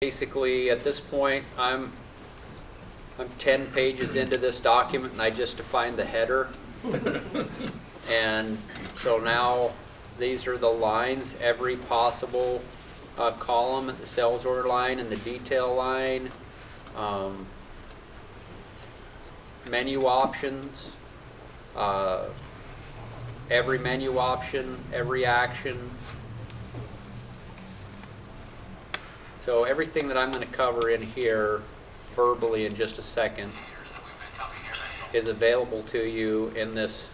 Basically, at this point, I'm 10 pages into this document, and I just defined the header. And so now these are the lines, every possible column at the sales order line and the detail line, menu options, every menu option, every action. So everything that I'm going to cover in here verbally in just a second is available to you in this.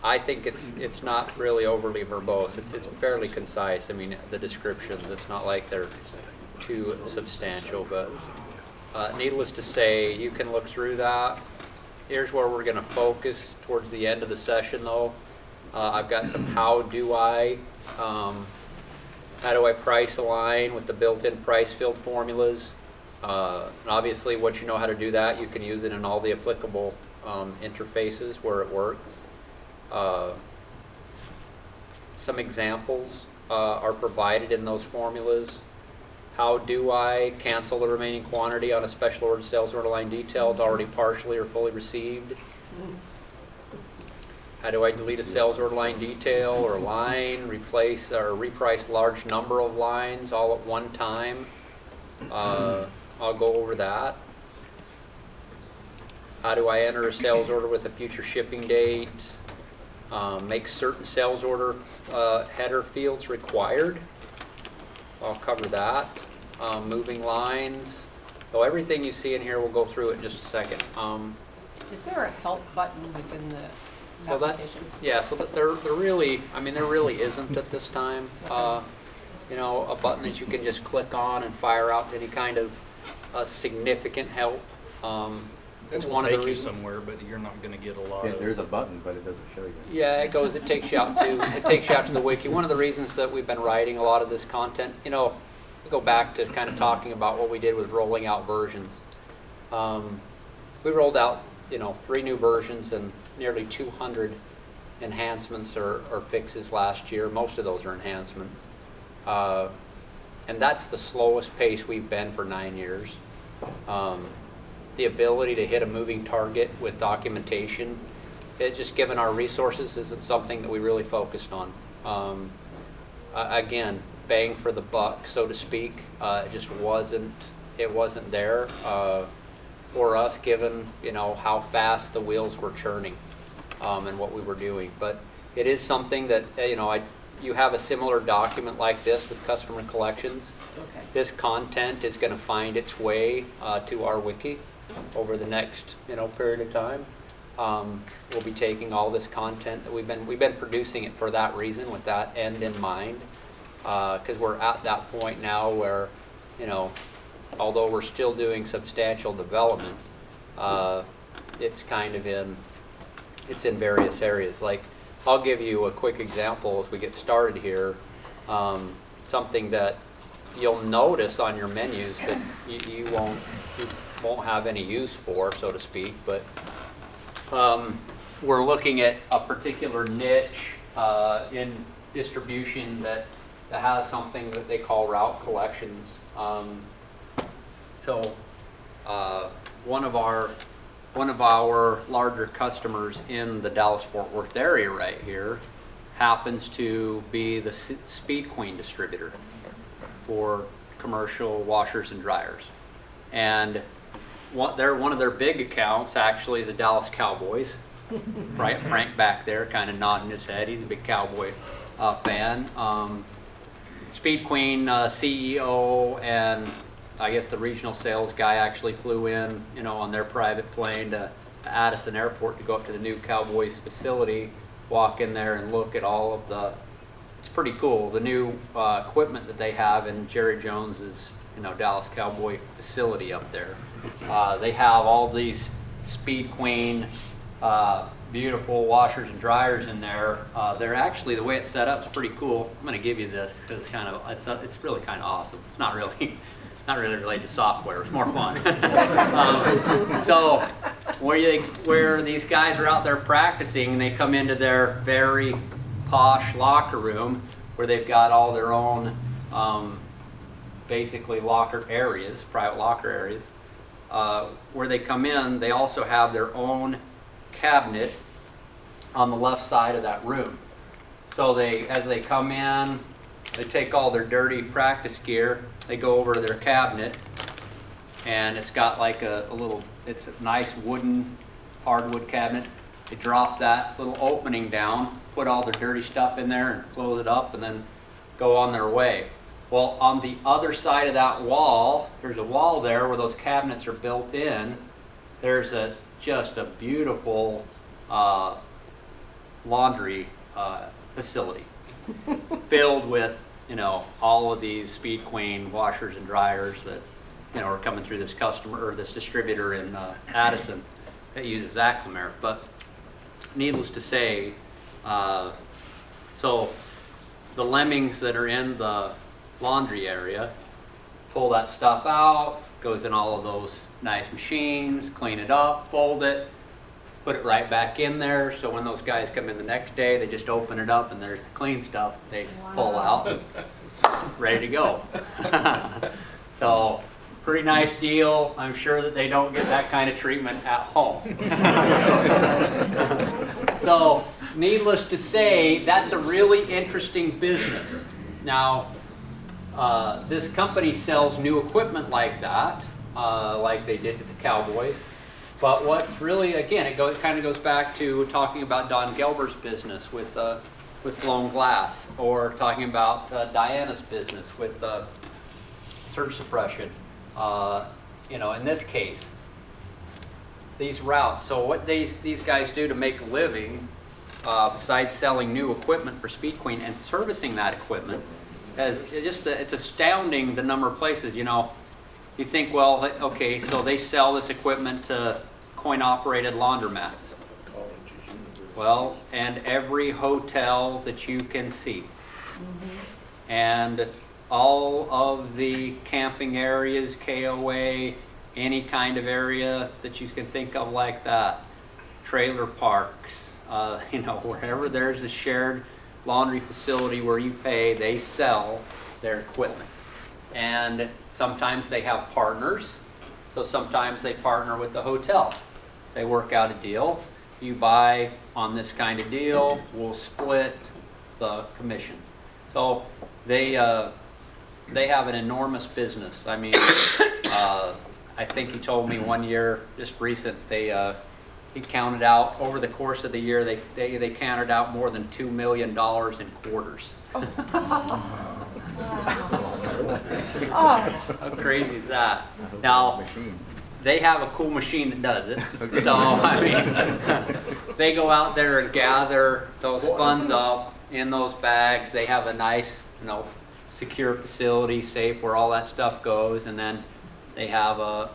I think it's not really overly verbose. It's fairly concise. I mean, the descriptions, it's not like they're too substantial, but needless to say, you can look through that. Here's where we're going to focus towards the end of the session, though. I've got some how do I price align with the built-in price field formulas. And obviously, once you know how to do that, you can use it in all the applicable interfaces where it works. Some examples are provided in those formulas. How do I cancel the remaining quantity on a special order sales order line details already partially or fully received? How do I delete a sales order line detail or line, replace or reprice large number of lines all at one time? I'll go over that. How do I enter a sales order with a future shipping date? Make certain sales order header fields required. I'll cover that. Moving lines. So everything you see in here, we'll go through it in just a second. Is there a help button within the well, that's, yeah, so that there really, I mean, there really isn't at this time. Okay. You know, a button that you can just click on and fire out any kind of significant help. It will take you somewhere, but you're not going to get a lot of. There's a button, but it doesn't show you. Yeah, it takes you out to the wiki. One of the reasons that we've been writing a lot of this content, you know, we go back to kind of talking about what we did with rolling out versions. We rolled out, 3 new versions and nearly 200 enhancements or fixes last year. Most of those are enhancements. And that's the slowest pace we've been for 9 years. The ability to hit a moving target with documentation, it just given our resources isn't something that we really focused on. Again, bang for the buck, so to speak. It just wasn't there for us, given how fast the wheels were churning and what we were doing. But it is something that you have a similar document like this with customer collections. Okay. This content is going to find its way to our wiki over the next period of time. We'll be taking all this content that we've been producing it for that reason, with that end in mind, because we're at that point now where although we're still doing substantial development, it's kind of in various areas. Like, I'll give you a quick example as we get started here. Something that you'll notice on your menus, but you won't have any use for, so to speak. But we're looking at a particular niche in distribution that has something that they call route collections. So one of our larger customers in the Dallas-Fort Worth area right here happens to be the Speed Queen distributor for commercial washers and dryers. And one of their big accounts actually is the Dallas Cowboys. Right, Frank back there kind of nodding his head. He's a big Cowboy fan. Speed Queen CEO and I guess the regional sales guy actually flew in, on their private plane to Addison Airport to go up to the new Cowboys facility, walk in there and look at all of it's pretty cool, the new equipment that they have in Jerry Jones's, Dallas Cowboy facility up there. They have all these Speed Queen beautiful washers and dryers in there. They're actually, the way it's set up is pretty cool. I'm going to give you this because it's really kind of awesome. It's not really related to software. It's more fun. So where these guys are out there practicing, and they come into their very posh locker room where they've got all their own basically locker areas, private locker areas. Where they come in, they also have their own cabinet on the left side of that room. So as they come in, they take all their dirty practice gear, they go over to their cabinet, and it's got like it's a nice wooden, hardwood cabinet. They drop that little opening down, put all their dirty stuff in there and close it up, and then go on their way. Well, on the other side of that wall, there's a wall there where those cabinets are built in. There's just a beautiful laundry facility filled with, all of these Speed Queen washers and dryers that, are coming through this customer or this distributor in Addison that uses Acclamare. But needless to say, so the lemmings that are in the laundry area pull that stuff out, goes in all of those nice machines, clean it up, fold it, put it right back in there. So when those guys come in the next day, they just open it up and there's the clean stuff they pull out, ready to go. So pretty nice deal. I'm sure that they don't get that kind of treatment at home. So needless to say, that's a really interesting business. Now, this company sells new equipment like that, like they did to the Cowboys. But what really, again, it kind of goes back to talking about Don Gelber's business with blown glass, or talking about Diana's business with surge suppression. In this case, these routes. So what these guys do to make a living, besides selling new equipment for Speed Queen and servicing that equipment, it's astounding the number of places. You think, well, okay, so they sell this equipment to coin-operated laundromats. Well, and every hotel that you can see. And all of the camping areas, KOA, any kind of area that you can think of like that. Trailer parks, wherever there's a shared laundry facility where you pay, they sell their equipment. And sometimes they have partners. So sometimes they partner with the hotel. They work out a deal. You buy on this kind of deal, we'll split the commissions. So they have an enormous business. I mean, I think he told me one year, just recent, he counted out over the course of the year, they counted out more than $2 million in quarters. How crazy is that? Now, they have a cool machine that does it. So, I mean, they go out there and gather those funds up in those bags. They have a nice, secure facility, safe, where all that stuff goes. And then they have a,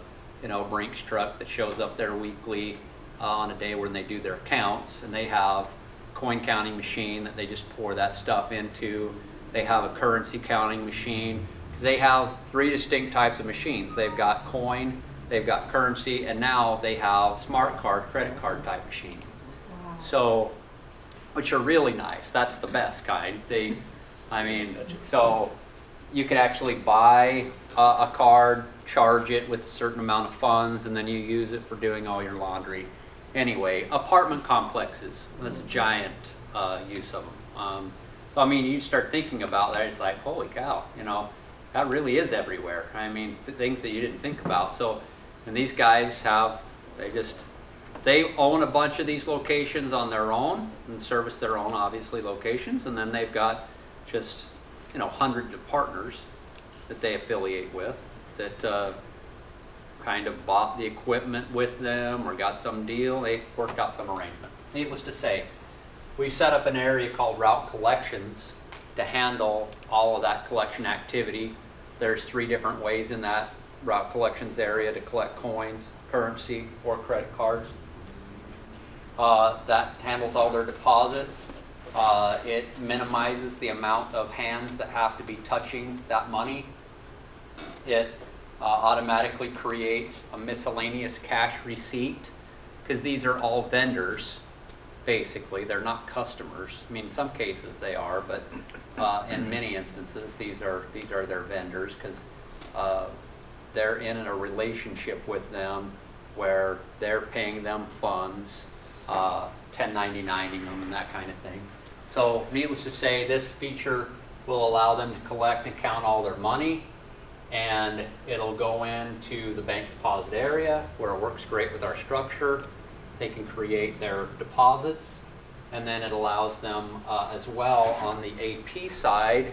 Brinks truck that shows up there weekly on a day when they do their counts. And they have a coin counting machine that they just pour that stuff into. They have a currency counting machine. They have 3 distinct types of machines. They've got coin, they've got currency, and now they have smart card, credit card type machines. Wow. So, which are really nice. That's the best kind. So you could actually buy a card, charge it with a certain amount of funds, and then you use it for doing all your laundry. Anyway, apartment complexes, that's a giant use of them. So, I mean, you start thinking about that, it's like, holy cow, that really is everywhere. I mean, things that you didn't think about. So, and these guys they own a bunch of these locations on their own and service their own, obviously, locations. And then they've got just, hundreds of partners that they affiliate with that kind of bought the equipment with them or got some deal. They worked out some arrangement. Needless to say, we set up an area called Route Collections to handle all of that collection activity. There's 3 different ways in that Route Collections area to collect coins, currency, or credit cards. That handles all their deposits. It minimizes the amount of hands that have to be touching that money. It automatically creates a miscellaneous cash receipt, because these are all vendors. Basically, they're not customers. I mean, in some cases they are, but in many instances, these are their vendors, because they're in a relationship with them where they're paying them funds, 1099ing them and that kind of thing. So needless to say, this feature will allow them to collect and count all their money, and it'll go into the bank deposit area where it works great with our structure. They can create their deposits, and then it allows them as well on the AP side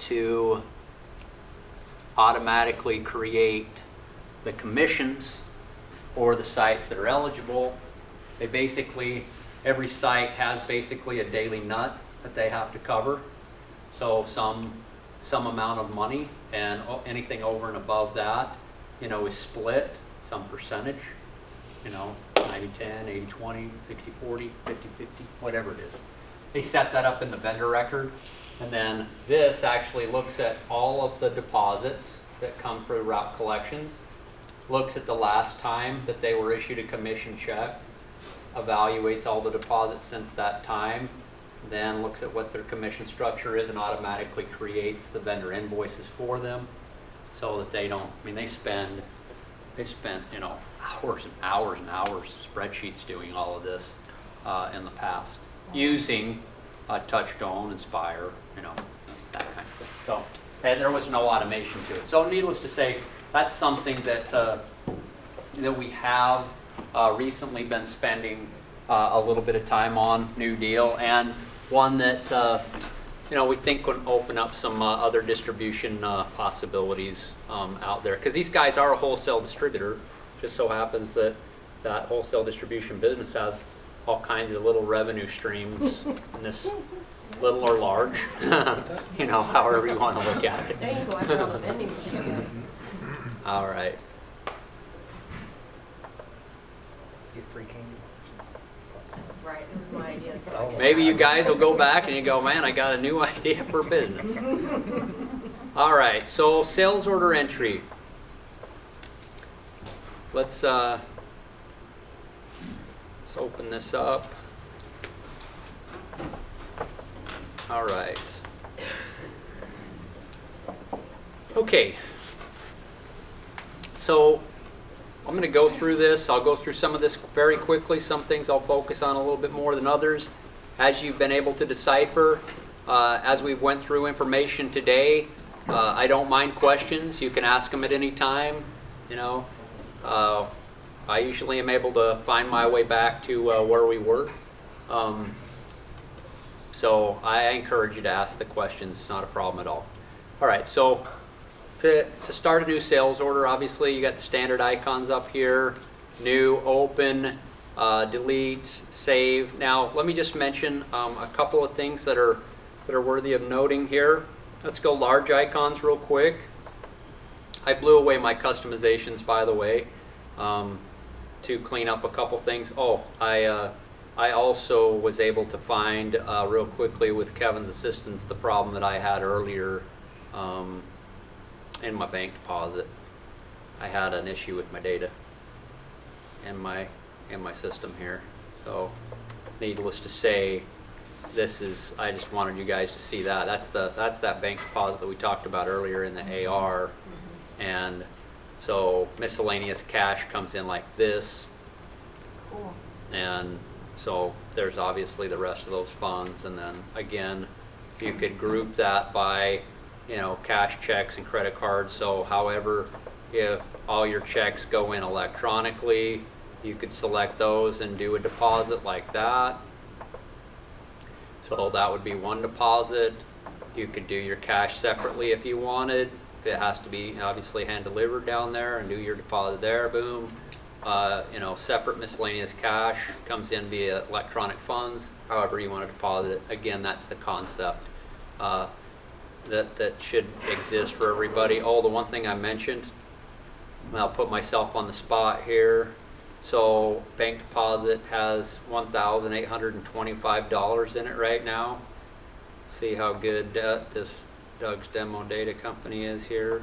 to automatically create the commissions for the sites that are eligible. They basically, every site has basically a daily nut that they have to cover. So some amount of money, and anything over and above that, you know, is split some percentage, you know, 90-10, 80-20, 60-40, 50-50, whatever it is. They set that up in the vendor record, and then this actually looks at all of the deposits that come through route collections, looks at the last time that they were issued a commission check, evaluates all the deposits since that time, then looks at what their commission structure is and automatically creates the vendor invoices for them, so that they don't, I mean, they spent, you know, hours and hours and hours spreadsheets doing all of this in the past, using Touchstone, Inspire, you know, that kind of thing. So, and there was no automation to it. So needless to say, that's something that that we have recently been spending a little bit of time on, new deal, and one that you know, we think would open up some other distribution possibilities out there, because these guys are a wholesale distributor. Just so happens that that wholesale distribution business has all kinds of little revenue streams in this, little or large, you know, however you want to look at it. There you go, I found the vending machine. All right. Get free candy. Right, it was my idea. So Maybe you guys will go back and you go, man, I got a new idea for business. All right, so sales order entry. Let's open this up. All right. Okay. So I'm going to go through this. I'll go through some of this very quickly. Some things I'll focus on a little bit more than others. As you've been able to decipher, as we went through information today, I don't mind questions. You can ask them at any time. You know, I usually am able to find my way back to where we were. So I encourage you to ask the questions. It's not a problem at all. All right, so to start a new sales order, obviously you got the standard icons up here: new, open, delete, save. Now let me just mention a couple of things that are worthy of noting here. Let's go large icons real quick. I blew away my customizations, by the way, to clean up a couple things. Oh, I also was able to find real quickly with Kevin's assistance the problem that I had earlier in my bank deposit. I had an issue with my data in my system here. So needless to say, this is, I just wanted you guys to see that. That's that bank deposit that we talked about earlier in the AR. And so miscellaneous cash comes in like this. cool. And so there's obviously the rest of those funds. And then again, you could group that by, you know, cash, checks, and credit cards. So however, if all your checks go in electronically, you could select those and do a deposit like that. So that would be one deposit. You could do your cash separately if you wanted. It has to be obviously hand delivered down there, and do your deposit there, boom. You know, separate miscellaneous cash comes in via electronic funds, however you want to deposit it. Again, that's the concept that should exist for everybody. Oh, the one thing I mentioned, and I'll put myself on the spot here. So bank deposit has $1,825 in it right now. See how good this Doug's Demo Data Company is here.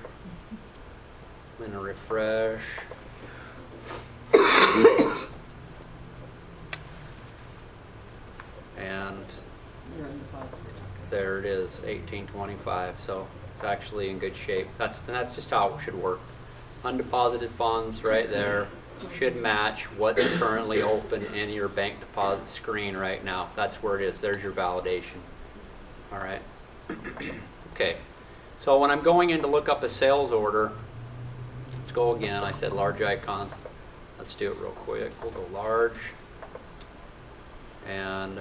I'm gonna refresh. And You're on the bottom. there it is, 1825. So It's actually in good shape. That's just how it should work. Undeposited funds right there should match what's currently open in your bank deposit screen right now. That's where it is. There's your validation. All right. Okay. So when I'm going in to look up a sales order, let's go again. I said large icons. Let's do it real quick. We'll go large. And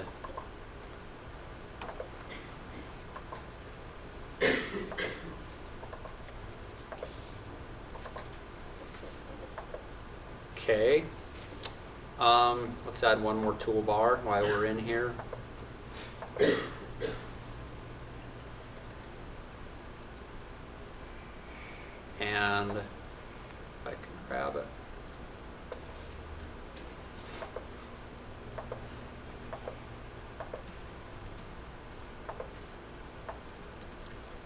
okay. Let's add one more toolbar while we're in here. And if I can grab it.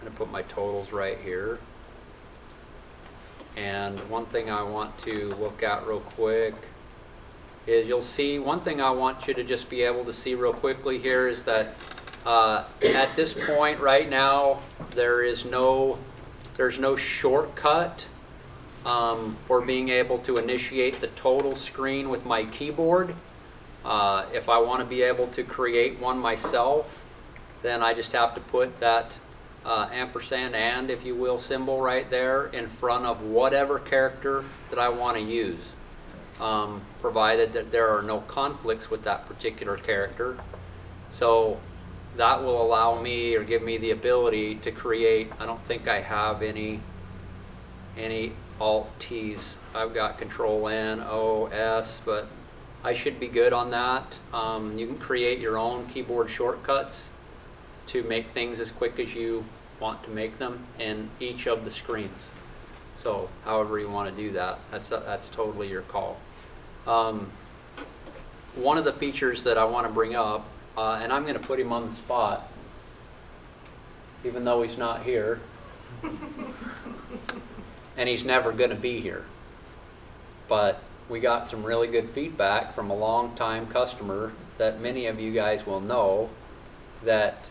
I'm going to put my totals right here. And one thing I want to look at real quick is you'll see, one thing I want you to just be able to see real quickly here is that at this point right now, there's no shortcut for being able to initiate the total screen with my keyboard. If I want to be able to create one myself, then I just have to put that ampersand and, if you will, symbol right there in front of whatever character that I want to use, provided that there are no conflicts with that particular character. So that will allow me or give me the ability to create. I don't think I have any Alt T's. I've got Control N, O, S, but I should be good on that. You can create your own keyboard shortcuts to make things as quick as you want to make them in each of the screens. So however you want to do that, that's totally your call. One of the features that I want to bring up, and I'm going to put him on the spot, even though he's not here, and he's never going to be here. But we got some really good feedback from a long-time customer that many of you guys will know that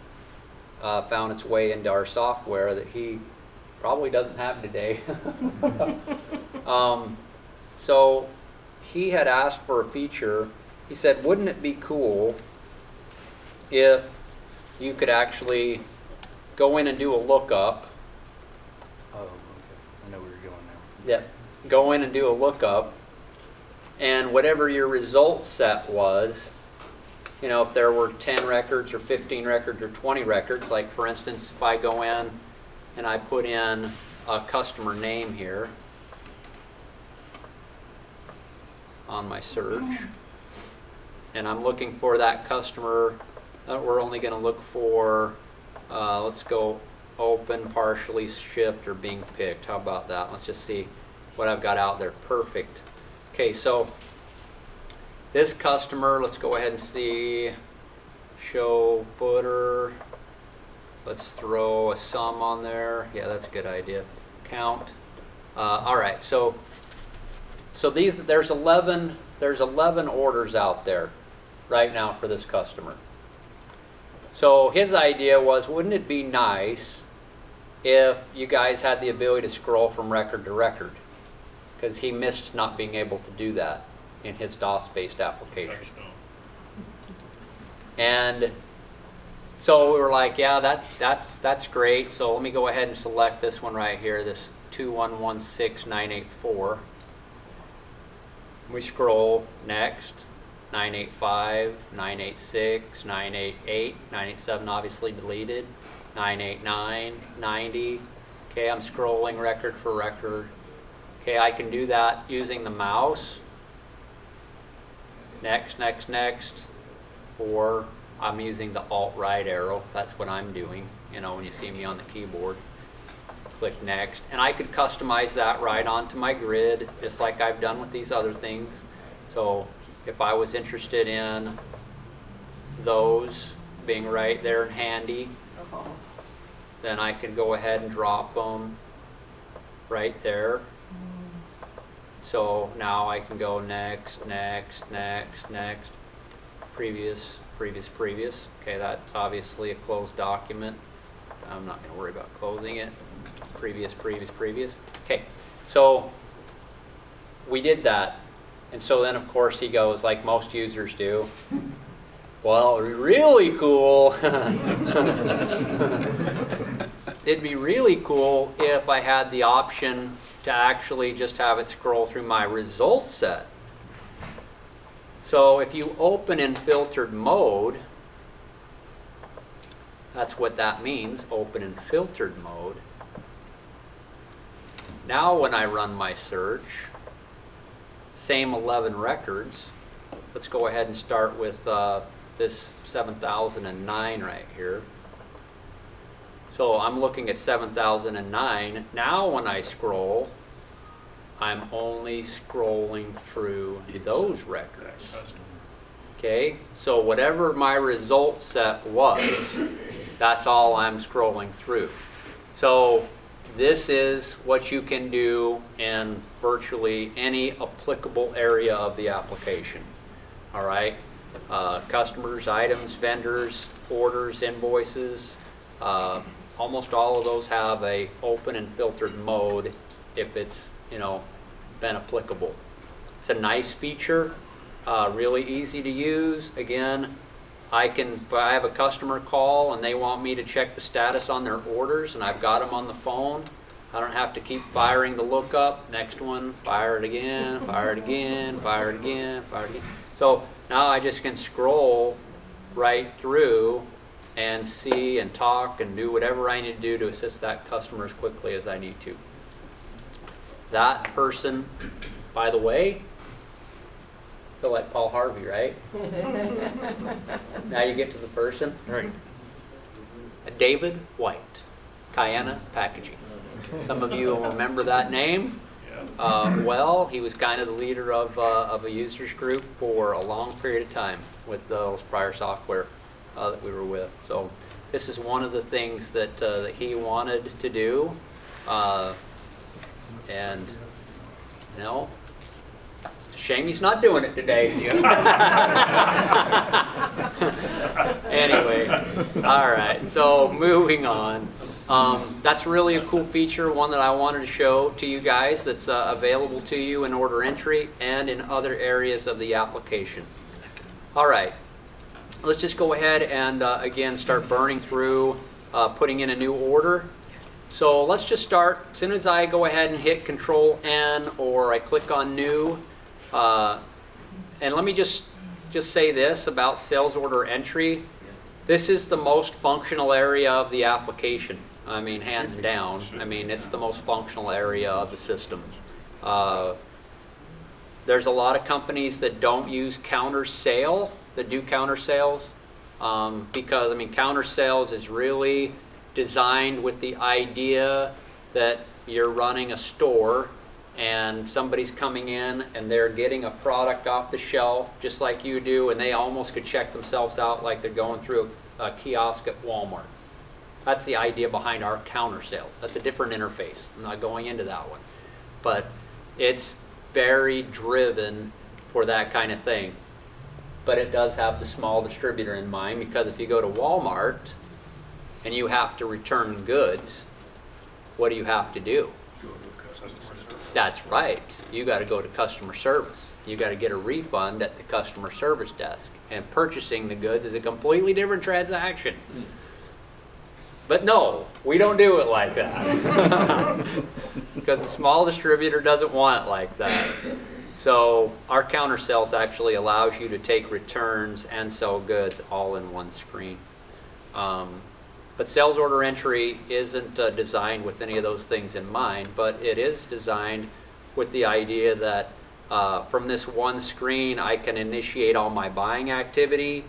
found its way into our software that he probably doesn't have today. So he had asked for a feature. He said, wouldn't it be cool if you could actually go in and do a lookup? Oh, okay. I know where you're going now. Yeah, go in and do a lookup, and whatever your result set was, you know, if there were 10 records or 15 records or 20 records, like for instance, if I go in and I put in a customer name here on my search, and I'm looking for that customer, we're only going to look for, let's go open, partially shipped, or being picked. How about that? Let's just see what I've got out there. Perfect. Okay, so this customer, let's go ahead and see, show footer. Let's throw a sum on there. Yeah, that's a good idea. Count. All right, so there's 11 orders out there right now for this customer. So his idea was, wouldn't it be nice if you guys had the ability to scroll from record to record? Because he missed not being able to do that in his DOS-based application. And so we were like, yeah, that's great. So let me go ahead and select this one right here, this 2116984. We scroll next, 985, 986, 988, 987 obviously deleted, 989, 90. Okay, I'm scrolling record for record. Okay, I can do that using the mouse. Next, next, next. Or I'm using the Alt-right arrow. That's what I'm doing, you know, when you see me on the keyboard. Click next. And I could customize that right onto my grid, just like I've done with these other things. So if I was interested in those being right there and handy, then I could go ahead and drop them right there. So now I can go next, next, next, next, previous, previous, previous. Okay, that's obviously a closed document. I'm not going to worry about closing it. previous. Okay, so we did that. And so then, of course, he goes, like most users do, well, it'd be really cool. It'd be really cool if I had the option to actually just have it scroll through my result set. So if you open in filtered mode, that's what that means, open in filtered mode. Now when I run my search, same 11 records. Let's go ahead and start with this 7009 right here. So I'm looking at 7009. Now when I scroll, I'm only scrolling through those records. Okay, so whatever my result set was, that's all I'm scrolling through. So this is what you can do in virtually any applicable area of the application. All right, customers, items, vendors, orders, invoices, almost all of those have a open and filtered mode if it's, you know, been applicable. It's a nice feature, really easy to use. Again, if I have a customer call and they want me to check the status on their orders and I've got them on the phone, I don't have to keep firing the lookup. Next one, fire it again, fire it again, fire it again, fire it again. So now I just can scroll right through and see and talk and do whatever I need to do to assist that customer as quickly as I need to. That person, by the way, feel like Paul Harvey, right? Now you get to the person. Right. David White, Kayana Packaging. Some of you will remember that name. Well, he was kind of the leader of a users group for a long period of time with those prior software that we were with. So this is one of the things that that he wanted to do, and you know, shame he's not doing it today. Anyway, all right. So moving on. That's really a cool feature, one that I wanted to show to you guys that's available to you in order entry and in other areas of the application. All right, let's just go ahead and again start burning through, putting in a new order. So let's just start, as soon as I go ahead and hit Control N or I click on New, and let me just say this about sales order entry. This is the most functional area of the application. I mean, hands down. I mean, it's the most functional area of the system. There's a lot of companies that don't use counter sale, that do counter sales, because, I mean, counter sales is really designed with the idea that you're running a store and somebody's coming in and they're getting a product off the shelf just like you do, and they almost could check themselves out like they're going through a kiosk at Walmart. That's the idea behind our counter sales. That's a different interface. I'm not going into that one. But it's very driven for that kind of thing. But it does have the small distributor in mind, because if you go to Walmart and you have to return goods, what do you have to do? That's right. You got to go to customer service. You got to get a refund at the customer service desk. And purchasing the goods is a completely different transaction. But no, we don't do it like that. Because the small distributor doesn't want it like that. So our counter sales actually allows you to take returns and sell goods all in one screen. But sales order entry isn't designed with any of those things in mind, but it is designed with the idea that from this one screen, I can initiate all my buying activity.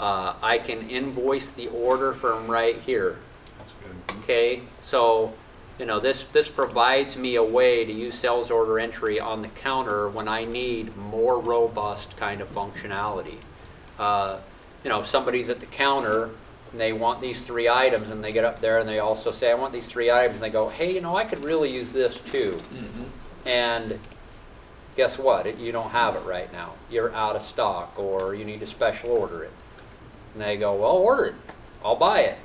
I can invoice the order from right here. That's good. Okay, so you know, this provides me a way to use sales order entry on the counter when I need more robust kind of functionality. You know, if somebody's at the counter and they want these 3 items, and they get up there and they also say, I want these 3 items, and they go, hey, you know, I could really use this too. Mm-hmm. And guess what? You don't have it right now. You're out of stock, or you need to special order it. And they go, well, order it. I'll buy it.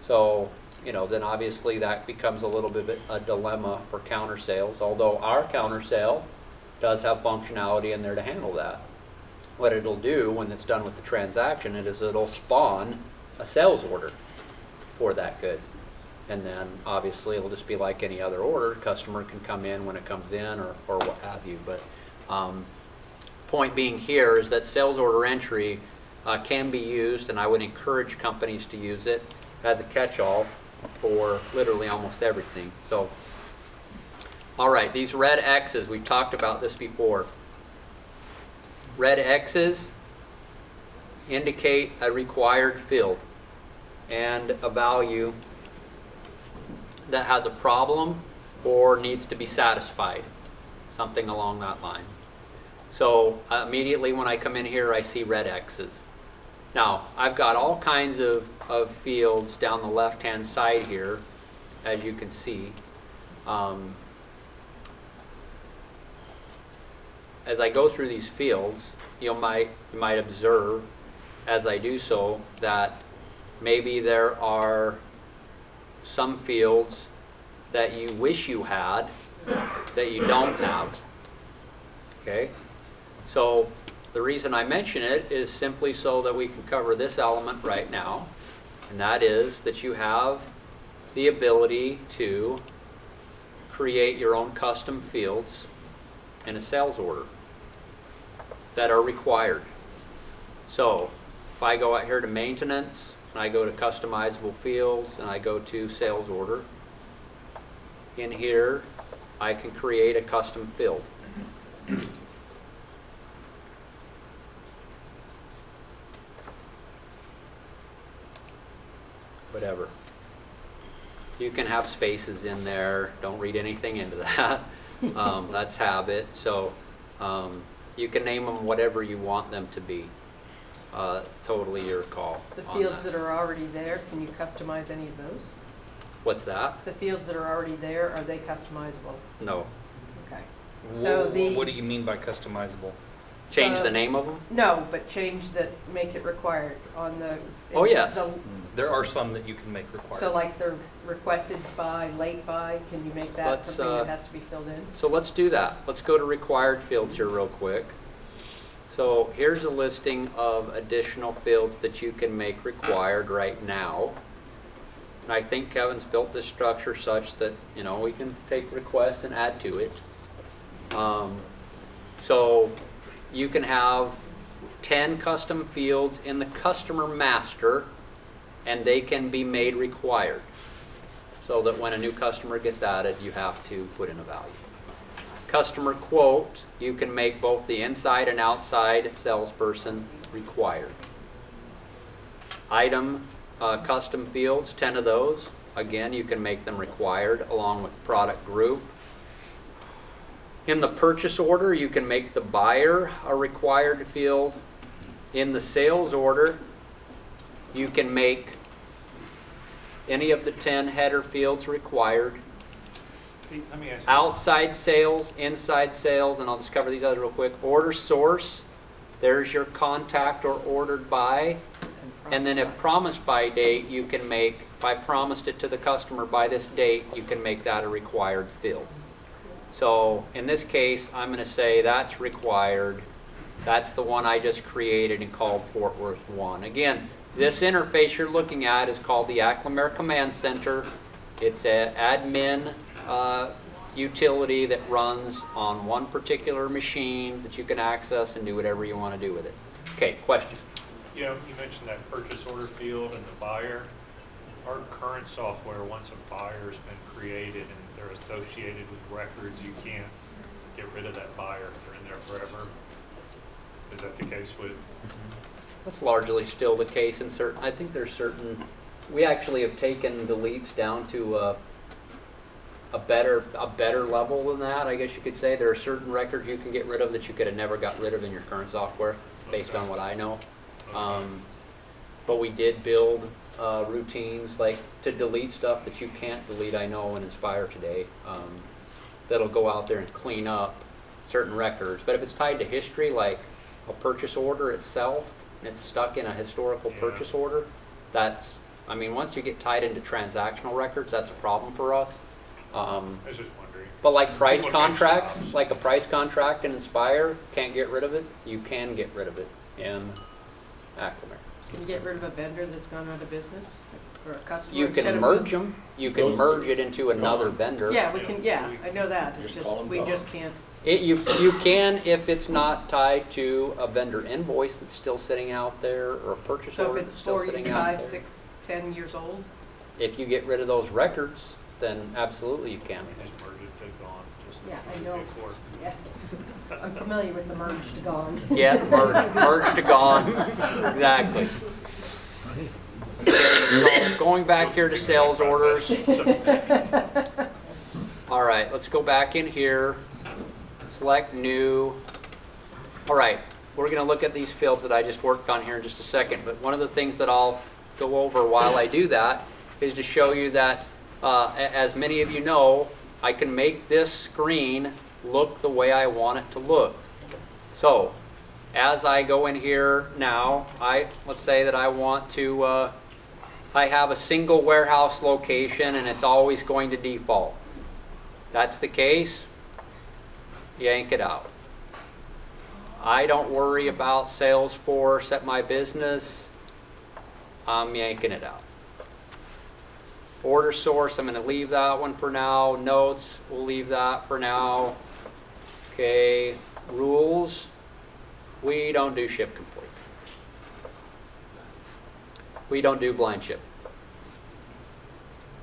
So then obviously that becomes a little bit a dilemma for counter sales, although our counter sale does have functionality in there to handle that. What it'll do when it's done with the transaction is it'll spawn a sales order for that good. And then obviously it'll just be like any other order. Customer can come in when it comes in or what have you. But point being here is that sales order entry can be used, and I would encourage companies to use it as a catch-all for literally almost everything. So, all right, these red X's, we've talked about this before. Red X's indicate a required field and a value that has a problem or needs to be satisfied, something along that line. So immediately when I come in here, I see red X's. Now, I've got all kinds of fields down the left-hand side here, as you can see. As I go through these fields, you might observe as I do so that maybe there are some fields that you wish you had that you don't have. Okay? So the reason I mention it is simply so that we can cover this element right now, and that is that you have the ability to create your own custom fields in a sales order that are required. So if I go out here to maintenance, and I go to customizable fields, and I go to sales order, in here I can create a custom field. Whatever. You can have spaces in there. Don't read anything into that. That's habit. So you can name them whatever you want them to be. Totally your call. The fields that are already there, can you customize any of those? What's that? The fields that are already there, are they customizable? No. Okay. So What do you mean by customizable? Change the name of them? No, but change that, make it required on the. Oh, yes. There are some that you can make required. So like the requested by, late by, can you make that Let's, something that has to be filled in? So let's do that. Let's go to required fields here real quick. So here's a listing of additional fields that you can make required right now. And I think Kevin's built this structure such that, we can take requests and add to it. So you can have 10 custom fields in the customer master, and they can be made required. So that when a new customer gets added, you have to put in a value. Customer quote, you can make both the inside and outside salesperson required. Item custom fields, 10 of those. Again, you can make them required along with product group. In the purchase order, you can make the buyer a required field. In the sales order, you can make any of the 10 header fields required. Let me ask you. Outside sales, inside sales, and I'll just cover these others real quick. Order source, there's your contact or ordered by. And then if promised by date, you can make, if I promised it to the customer by this date, you can make that a required field. So in this case, I'm going to say that's required. That's the one I just created and called Fort Worth 1. Again, this interface you're looking at is called the Acclamare Command Center. It's an admin utility that runs on one particular machine that you can access and do whatever you want to do with it. Okay, question. You mentioned that purchase order field and the buyer. Our current software, once a buyer's been created and they're associated with records, you can't get rid of that buyer. They're in there forever. Is that the case with? That's largely still the case in certain, I think there's certain, we actually have taken deletes down to a better level than that, I guess you could say. There are certain records you can get rid of that you could have never got rid of in your current software, based on what I know. But we did build routines like to delete stuff that you can't delete, I know, in Inspire today. That'll go out there and clean up certain records. But if it's tied to history, like a purchase order itself, and it's stuck in a historical purchase order, that's I mean, once you get tied into transactional records, that's a problem for us. I was just wondering. But like price People change contracts, jobs. like a price contract in Inspire, can't get rid of it. You can get rid of it in Acclamare. Can you get rid of a vendor that's gone out of business or a customer? You instead can of merge them. You can Those merge are it into another gone. vendor. Yeah, we can, yeah, I know that. It's Just just, call 'em we gone. just can't. You can if it's not tied to a vendor invoice that's still sitting out there or a purchase So if order it's that's still 4, sitting out 5, there. 6, 10 years old, If you get rid of those records, then absolutely you can. Just merge it to gone, just Yeah, I like we know. did before. yeah. I'm familiar with the merge to gone. Yeah, merge to gone, exactly. So going back here to sales orders. All right, let's go back in here, select new. All right, we're gonna look at these fields that I just worked on here in just a second, but one of the things that I'll go over while I do that is to show you that, as many of you know, I can make this screen look the way I want it to look. So, as I go in here now, let's say that I want to, I have a single warehouse location and it's always going to default. That's the case, yank it out. I don't worry about Salesforce at my business, I'm yanking it out. Order source, I'm going to leave that one for now. Notes, we'll leave that for now. Okay, rules, we don't do ship complete. We don't do blind ship.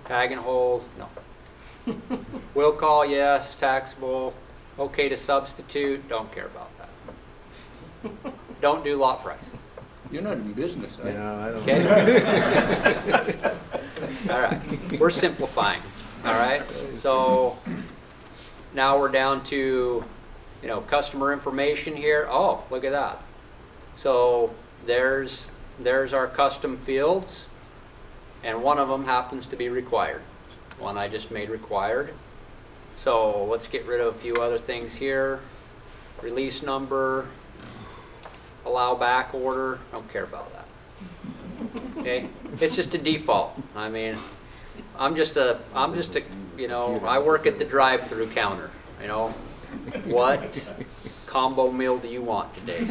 Tag and hold, no. Will call, yes. Taxable, okay to substitute, don't care about that. Don't do lot price. You're not in business, are you? Yeah, I don't. Okay? All right, we're simplifying, all right? So now we're down to, customer information here. Oh, look at that. So there's our custom fields, and one of them happens to be required. One I just made required. So let's get rid of a few other things here. Release number, allow back order, don't care about that. Okay, it's just a default. I mean, I'm just a, I work at the drive-through counter, What combo meal do you want today?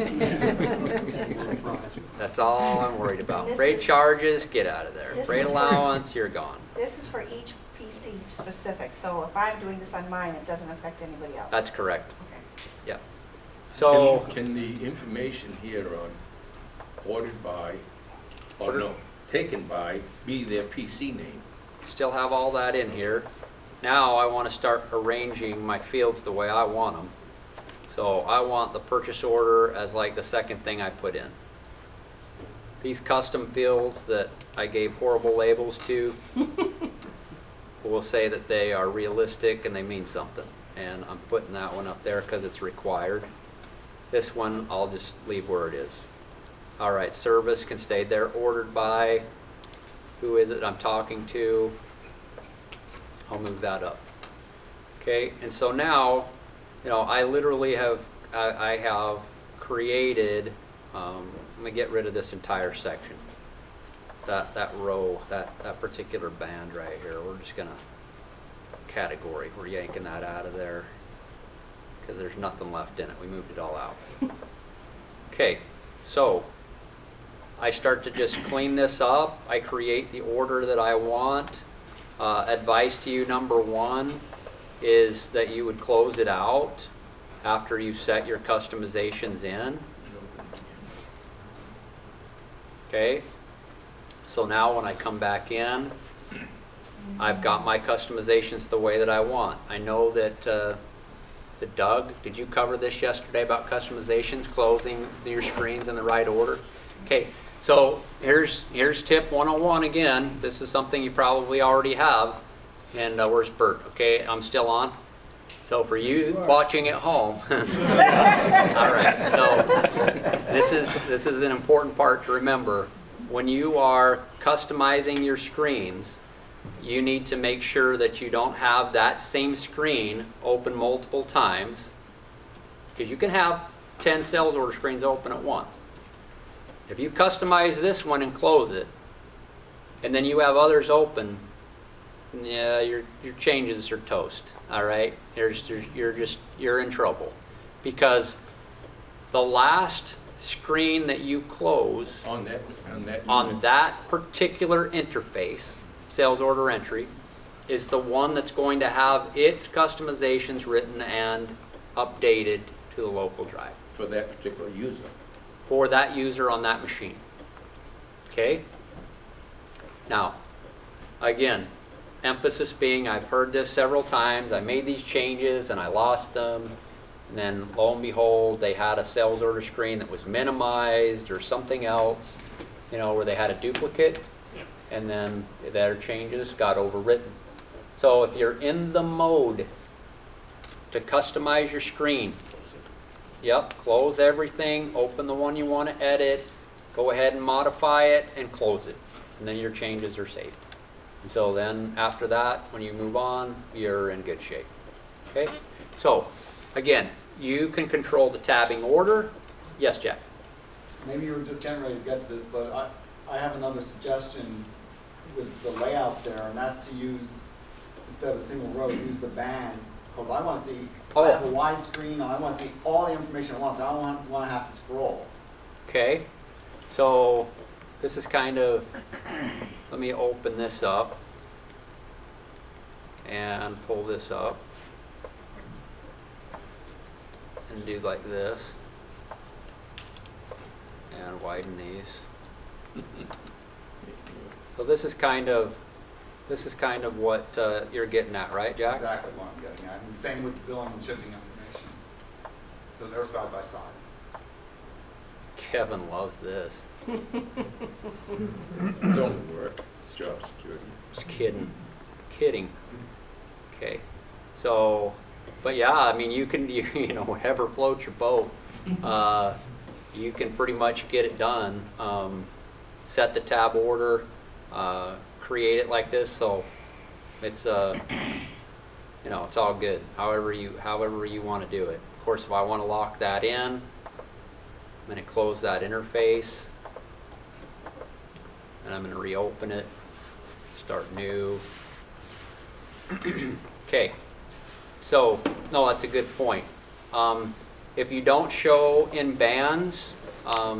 That's all I'm worried about. This Freight is- charges, get out of there. this Freight is for- allowance, you're gone. This is for each PC specific, so if I'm doing this on mine, it doesn't affect anybody else. That's correct. Okay. Yep. So, Can the information here on ordered by, or no, taken by, be their PC name? still have all that in here. Now I want to start arranging my fields the way I want them. So I want the purchase order as like the second thing I put in. These custom fields that I gave horrible labels to, we'll say that they are realistic and they mean something. And I'm putting that one up there because it's required. This one, I'll just leave where it is. All right, service can stay there. Ordered by, who is it I'm talking to? I'll move that up. Okay, and so now, I literally have, I have created, I'm gonna get rid of this entire section. That row, that particular band right here, we're just gonna, category, we're yanking that out of there because there's nothing left in it. We moved it all out. Okay, so I start to just clean this up. I create the order that I want. Advice to you, number one, is that you would close it out after you set your customizations in. Okay, so now when I come back in, I've got my customizations the way that I want. I know that, is it Doug? Did you cover this yesterday about customizations, closing your screens in the right order? Okay, so here's tip 101 again. This is something you probably already have. And where's Bert? Okay, I'm still on. So for you watching at home, all right. So this is an important part to remember. When you are customizing your screens, you need to make sure that you don't have that same screen open multiple times, because you can have 10 sales order screens open at once. If you customize this one and close it, and then you have others open, yeah, your changes are toast. All right, you're in trouble, because the last screen that you close On that on unit. that particular interface, sales order entry, is the one that's going to have its customizations written and updated to the local drive For that particular user. for that user on that machine. Okay? Now, again, emphasis being, I've heard this several times, I made these changes and I lost them, and then lo and behold, they had a sales order screen that was minimized or something else, you know, where they had a duplicate, and then their changes got overwritten. So if you're in the mode to customize your screen, yep, close everything, open the one you want to edit, go ahead and modify it, and close it. And then your changes are saved. And so then after that, when you move on, you're in good shape. Okay? So, again, you can control the tabbing order. Yes, Jack? Maybe you were just getting ready to get to this, but I have another suggestion with the layout there, and that's to use, instead of a single row, use the bands. Because I want to see, I have a wide screen, and I want to see all the information at once. I don't want to have to scroll. Okay, so this is kind of, let me open this up and pull this up and do like this and widen these. So this is kind of what you're getting at, right, Jack? Exactly what I'm getting at. And same with the billing and shipping information. So they're side by side. Kevin loves this. It's only work, it's job security. Just kidding. Okay, so, but yeah, I mean, you can, you know, whatever floats your boat, you can pretty much get it done. Set the tab order, create it like this, so it's you know, it's all good. However you want to do it. Of course, if I want to lock that in, I'm going to close that interface, and I'm going to reopen it, start new. Okay, so no, that's a good point. If you don't show in bands,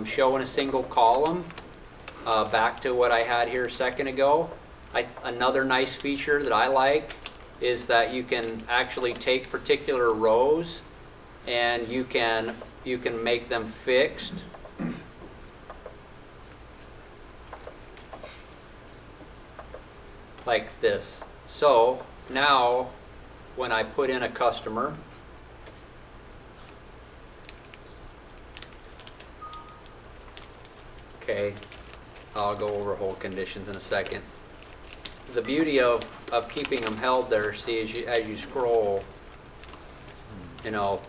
show in a single column, back to what I had here a second ago, another nice feature that I like is that you can actually take particular rows and you can make them fixed. Like this. So now when I put in a customer, okay, I'll go over whole conditions in a second. The beauty of keeping them held there, see, as you scroll, you know,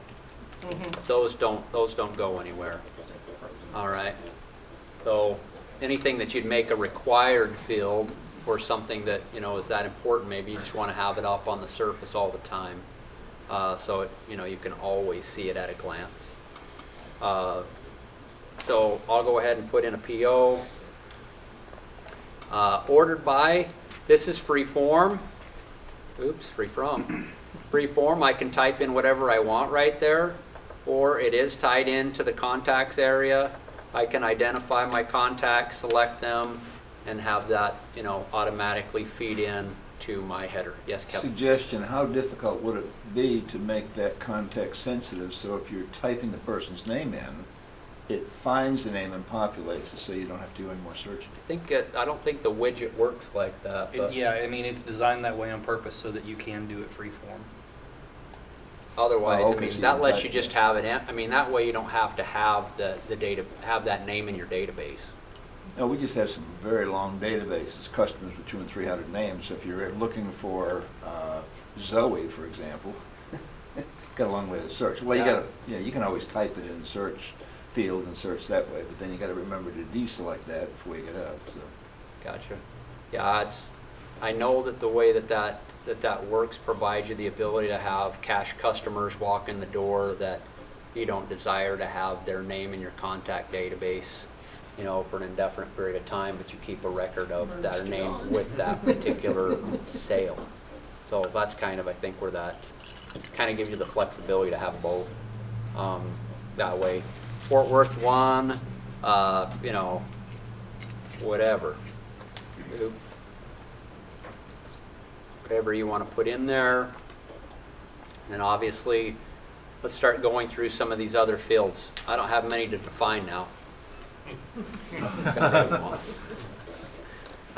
those don't go anywhere. All right. So anything that you'd make a required field or something that, you know, is that important, maybe you just want to have it up on the surface all the time, so it, you know, you can always see it at a glance. So I'll go ahead and put in a PO. Ordered by, this is free form. Oops, free from. Free form, I can type in whatever I want right there, or it is tied into the contacts area. I can identify my contacts, select them, and have that, you know, automatically feed in to my header. Yes, Kevin? Suggestion, how difficult would it be to make that context sensitive, so if you're typing the person's name in, it finds the name and populates it, so you don't have to do any more searching? I don't think the widget works like that. But Yeah, I mean, it's designed that way on purpose so that you can do it freeform. otherwise, Oh, I okay, mean, so you that can lets type you it just in. have it in. I mean, that way you don't have to have the data, have that name in your database. No, we just have some very long databases, customers with 200 and 300 names. So if you're looking for Zoe, for example, got a long way to search. Well, Yeah. you got to, you know, you can always type it in the search field and search that way, but then you got to remember to deselect that before you get up. So. Gotcha. Yeah, I know that the way that works provides you the ability to have cash customers walk in the door that you don't desire to have their name in your contact database. you know, for an indefinite period of time, but you keep a record of that are named with that particular sale. So that's kind of, I think, where that kind of gives you the flexibility to have both that way. Fort Worth one, you know, whatever. Whatever you want to put in there. And obviously, let's start going through some of these other fields. I don't have many to define now.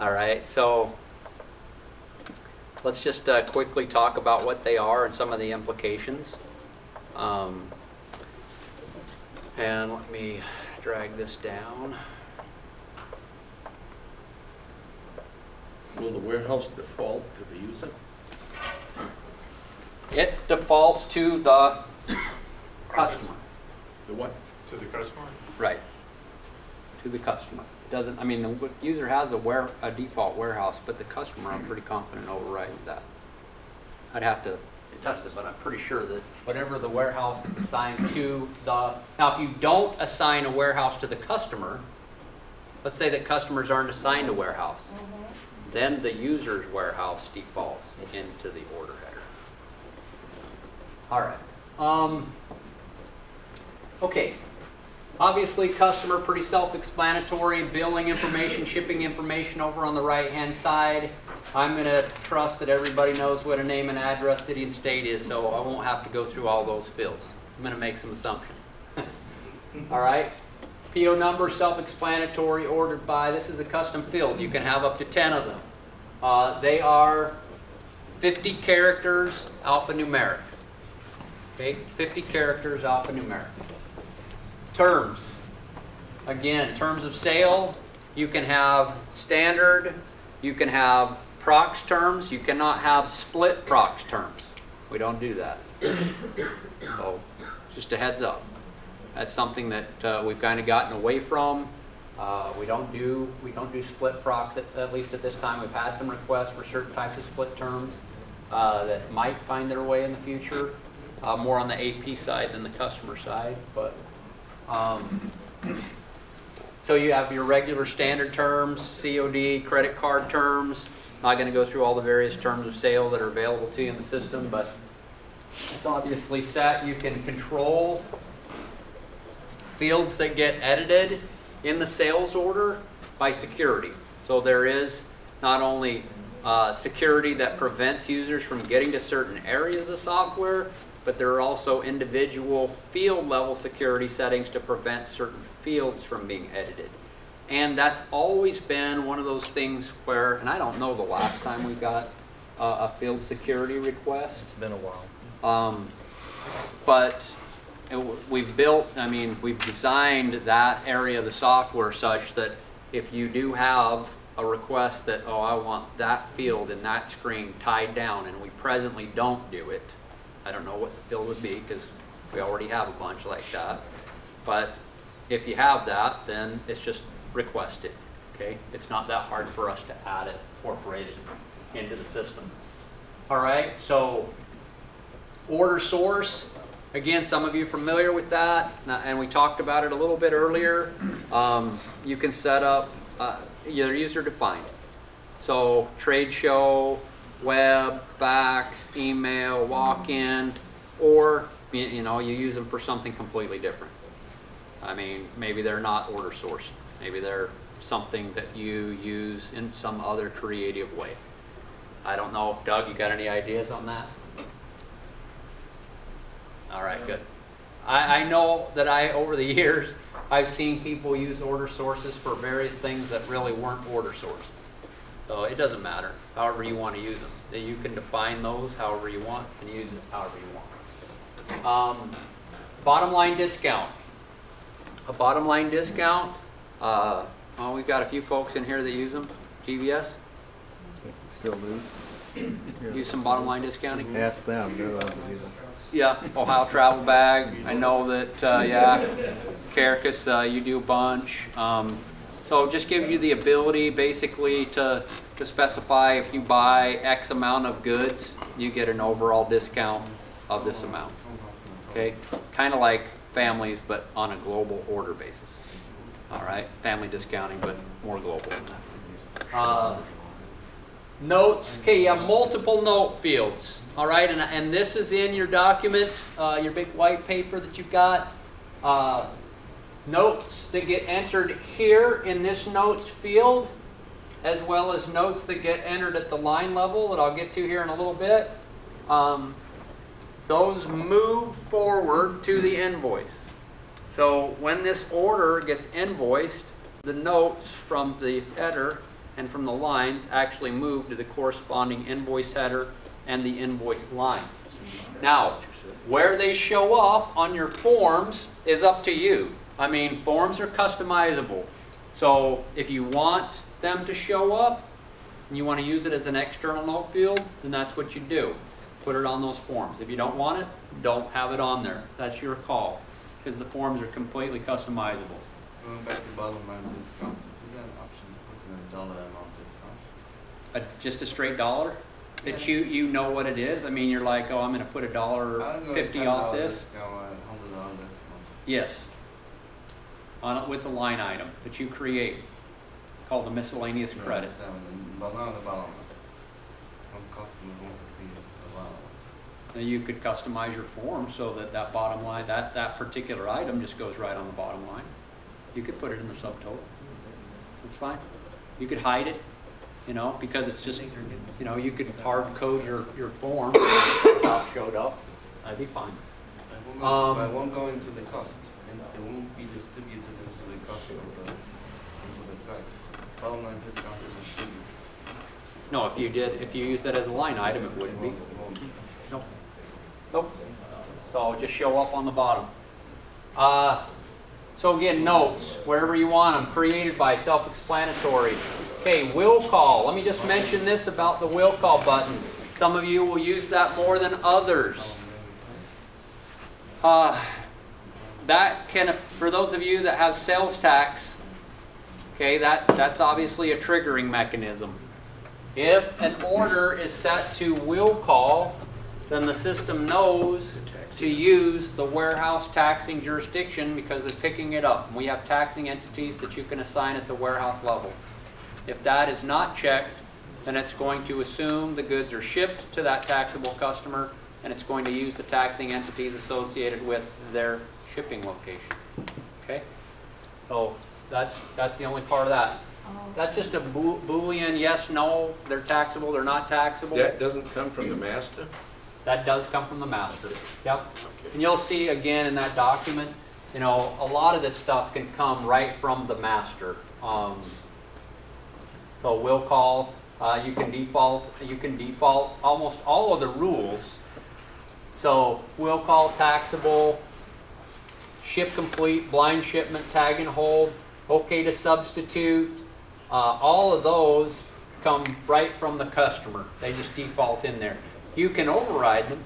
All right, so let's just quickly talk about what they are and some of the implications. And let me drag this down. Will the warehouse default to the user? It defaults to the customer. The what? To the customer? Right. To the customer. It doesn't, I mean, the user has a default warehouse, but the customer, I'm pretty confident, overrides that. I'd have to test it, but I'm pretty sure that whatever the warehouse is assigned to the, now if you don't assign a warehouse to the customer, let's say that customers aren't assigned a warehouse, then the user's warehouse defaults into the order header. All right. Okay. Obviously, customer, pretty self-explanatory. Billing information, shipping information over on the right-hand side. I'm going to trust that everybody knows what a name and address, city and state is, so I won't have to go through all those fields. I'm going to make some assumptions. All right. PO number, self-explanatory, ordered by. This is a custom field. You can have up to 10 of them. They are 50 characters alphanumeric. Okay, 50 characters alphanumeric. Terms. Again, terms of sale, you can have standard, you can have prox terms, you cannot have split prox terms. We don't do that. So, just a heads up. That's something that we've kind of gotten away from. We don't do split prox, at least at this time. We've had some requests for certain types of split terms that might find their way in the future. More on the AP side than the customer side, but so you have your regular standard terms, COD, credit card terms. Not going to go through all the various terms of sale that are available to you in the system, but it's obviously set. You can control fields that get edited in the sales order by security. So there is not only security that prevents users from getting to certain areas of the software, but there are also individual field level security settings to prevent certain fields from being edited. And that's always been one of those things where, and I don't know the last time we got a field security request. It's been a while. But we've built, I mean, we've designed that area of the software such that if you do have a request that, oh, I want that field in that screen tied down, and we presently don't do it, I don't know what the field would be because we already have a bunch like that. But if you have that, then it's just requested. Okay, it's not that hard for us to add it, incorporate it into the system. All right, so order source. Again, some of you are familiar with that, and we talked about it a little bit earlier. You can set up your user defined. So trade show, web, fax, email, walk-in, or you know, you use them for something completely different. I mean, maybe they're not order source. Maybe they're something that you use in some other creative way. I don't know. Doug, you got any ideas on that? All right, good. I know that over the years, I've seen people use order sources for various things that really weren't order source. So it doesn't matter, however you want to use them. You can define those however you want and use it however you want. Bottom line discount. A bottom line discount, well, we've got a few folks in here that use them. GVS? Still do. Use some bottom line discounting? Ask them, they're allowed to use them. Yeah, Ohio Travel Bag. I know that, yeah, Caracas, you do a bunch. So it just gives you the ability basically to specify if you buy X amount of goods, you get an overall discount of this amount. Okay, kind of like families, but on a global order basis. All right, family discounting, but more global than that. Notes, okay, you have multiple note fields, all right, and this is in your document, your big white paper that you've got. Notes that get entered here in this notes field, as well as notes that get entered at the line level that I'll get to here in a little bit. Those move forward to the invoice. So when this order gets invoiced, the notes from the header and from the lines actually move to the corresponding invoice header and the invoice lines. Now, where they show up on your forms is up to you. I mean, forms are customizable. So if you want them to show up and you want to use it as an external note field, then that's what you do. Put it on those forms. If you don't want it, don't have it on there. That's your call, because the forms are completely customizable. Going back to bottom line discount, is there an option to put in a dollar amount discount? Just a straight dollar? That you know what it is? I mean, you're like, oh, I'm going to put $1.50 off this? Discount, $100 discount. Yes. On it with a line item that you create called the miscellaneous credit. But not the bottom line. Some customers want to see the bottom line. Then you could customize your form so that that bottom line, that particular item just goes right on the bottom line. You could put it in the subtotal. That's fine. You could hide it, you know, because it's just, you know, you could hard code your form if it showed up. That'd be fine. But it won't go into the cost. And it won't be distributed into the cost of into the price. Bottom line discount is distributed. No, if you use that as a line item, it wouldn't be. Nope. Nope. So it'll just show up on the bottom. So again, notes, wherever you want them, created by, self-explanatory. Okay, will call. Let me just mention this about the will call button. Some of you will use that more than others. That can, for those of you that have sales tax, okay, that's obviously a triggering mechanism. If an order is set to will call, then the system knows to use the warehouse taxing jurisdiction because it's picking it up. We have taxing entities that you can assign at the warehouse level. If that is not checked, then it's going to assume the goods are shipped to that taxable customer, and it's going to use the taxing entities associated with their shipping location. Okay? So that's the only part of that. That's just a Boolean yes, no, they're taxable, they're not taxable. That doesn't come from the master? That does come from the master. Yep. And you'll see again in that document, you know, a lot of this stuff can come right from the master. So will call, you can default almost all of the rules. So will call, taxable, ship complete, blind shipment, tag and hold, okay to substitute, all of those come right from the customer. They just default in there. You can override them,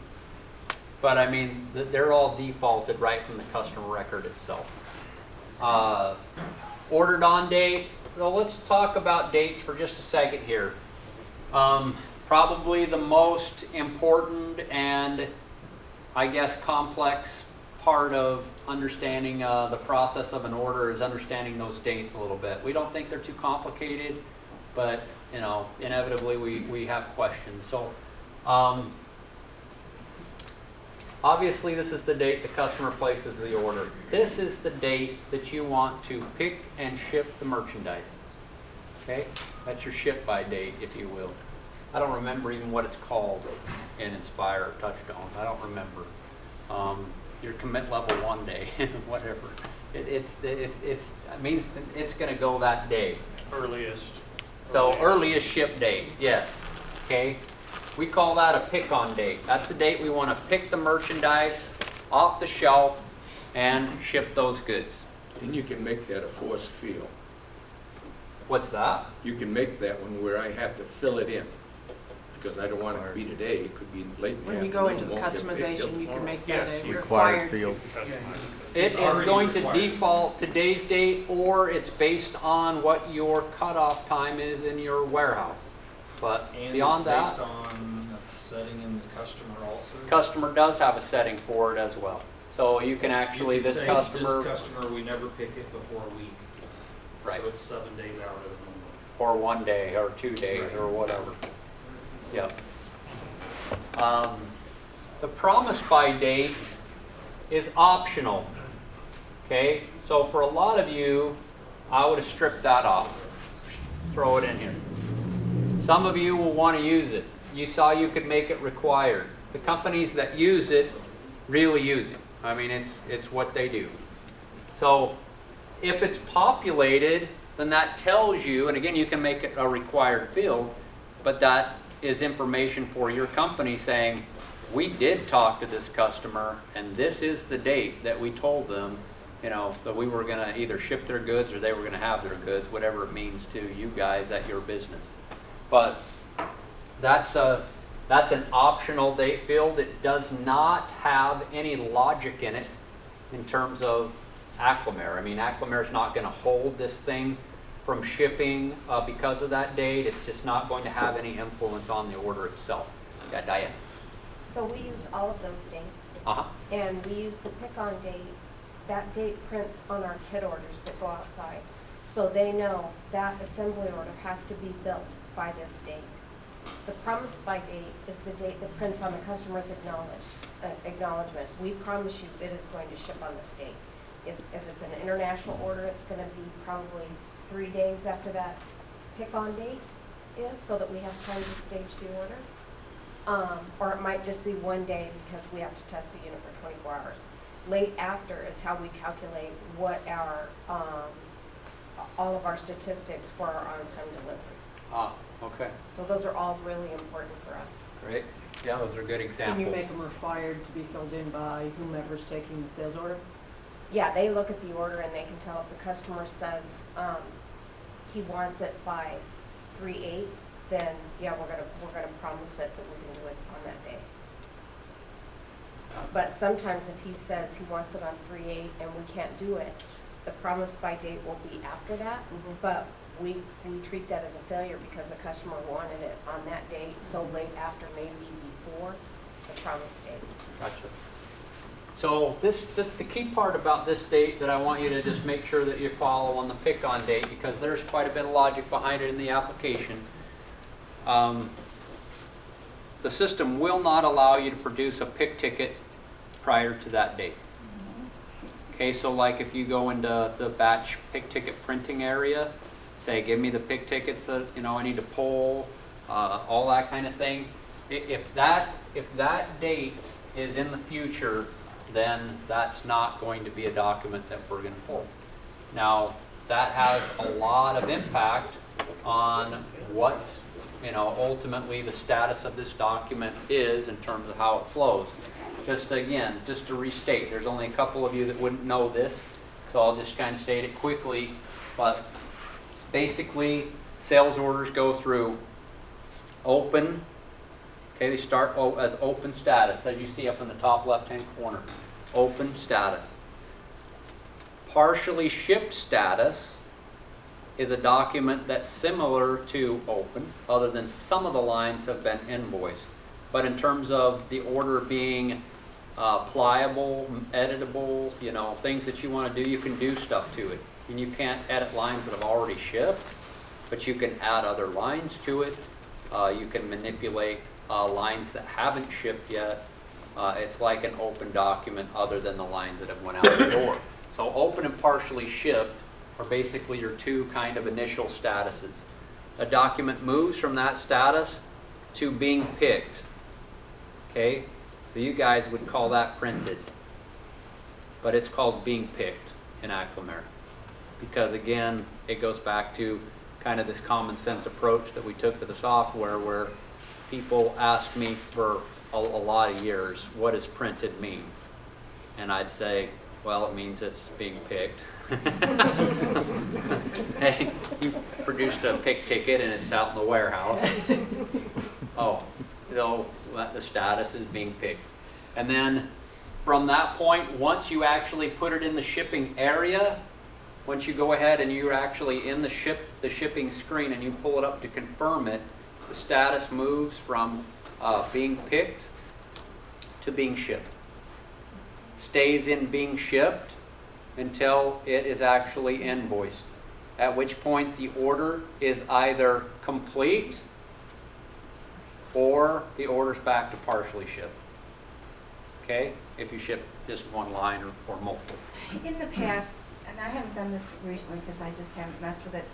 but I mean, they're all defaulted right from the customer record itself. Ordered on date. Well, let's talk about dates for just a second here. Probably the most important and I guess complex part of understanding the process of an order is understanding those dates a little bit. We don't think they're too complicated, but you know, inevitably we have questions. So obviously this is the date the customer places the order. This is the date that you want to pick and ship the merchandise. Okay? That's your ship by date, if you will. I don't remember even what it's called in Inspire or Touchstone. I don't remember. Your commit level 1 day, whatever. It means it's going to go that day. Earliest. So earliest ship date, yes. Okay. We call that a pick on date. That's the date we want to pick the merchandise off the shelf and ship those goods. And you can make that a forced field. What's that? You can make that one where I have to fill it in. Because I don't want it to be today, it could be late in the When we go into afternoon, the won't get picked up customization, you can tomorrow. make that Yes, a Required required. field. It is going to default today's date, or it's based on what your cutoff time is in your warehouse. But And beyond it's based that, on a setting in the customer also. customer does have a setting for it as well. So you can actually, You could this say, customer, This customer, we never pick it before a week. Right. So it's 7 days out of the month. Or 1 day, or 2 days, or whatever. Yep. The promise by date is optional. Okay, so for a lot of you, I would have stripped that off. Throw it in here. Some of you will want to use it. You saw you could make it required. The companies that use it really use it. I mean, it's what they do. So if it's populated, then that tells you, and again, you can make it a required field, but that is information for your company saying, we did talk to this customer, and this is the date that we told them, that we were going to either ship their goods or they were going to have their goods, whatever it means to you guys at your business. But that's an optional date field. It does not have any logic in it in terms of Acclamare. I mean, Acclamare is not going to hold this thing from shipping because of that date. It's just not going to have any influence on the order itself. Yeah, Diane. So we use all of those dates. Uh-huh. And we use the pick-on date. That date prints on our kit orders that go outside. So they know that assembly order has to be built by this date. The promise by date is the date that prints on the customer's acknowledgement. We promise you it is going to ship on this date. If it's an international order, it's going to be probably 3 days after that pick-on date is, so that we have time to stage the order. Or it might just be 1 day because we have to test the unit for 24 hours. Late after is how we calculate what our all of our statistics for our on-time delivery. Ah, okay. So those are all really important for us. Great. Yeah, those are good examples. Can you make them required to be filled in by whomever's taking the sales order? Yeah, they look at the order and they can tell if the customer says he wants it by 3/8, then yeah, we're gonna promise it that we can do it on that day. But sometimes if he says he wants it on 3/8 and we can't do it, the promise by date will be after that. But we treat that as a failure because the customer wanted it on that date, so late after, maybe before the promise date. Gotcha. So the key part about this date that I want you to just make sure that you follow on the pick-on date, because there's quite a bit of logic behind it in the application. The system will not allow you to produce a pick ticket prior to that date. Okay, so like if you go into the batch pick ticket printing area, say give me the pick tickets that I need to pull, all that kind of thing. If that date is in the future, then that's not going to be a document that we're going to pull. Now, that has a lot of impact on what ultimately the status of this document is in terms of how it flows. Just to restate, there's only a couple of you that wouldn't know this, so I'll just kind of state it quickly. But basically, sales orders go through open. Okay, they start as open status, as you see up in the top left-hand corner. Open status. Partially shipped status is a document that's similar to open, other than some of the lines have been invoiced. But in terms of the order being pliable, editable, things that you want to do, you can do stuff to it. And you can't edit lines that have already shipped, but you can add other lines to it. You can manipulate lines that haven't shipped yet. It's like an open document other than the lines that have went out the door. So open and partially shipped are basically your two kind of initial statuses. A document moves from that status to being picked. Okay, so you guys would call that printed, but it's called being picked in Acclamare, because again, it goes back to kind of this common sense approach that we took to the software, where people ask me for a lot of years, what does printed mean? And I'd say, well, it means it's being picked. Hey, you produced a pick ticket and it's out in the warehouse. Oh, the status is being picked. And then from that point, once you actually put it in the shipping area, once you go ahead and you're actually in the shipping screen and you pull it up to confirm it, the status moves from being picked to being shipped. Stays in being shipped until it is actually invoiced at which point the order is either complete or the order's back to partially shipped. Okay? If you ship just one line or multiple. In the past, and I haven't done this recently because I just haven't messed with it,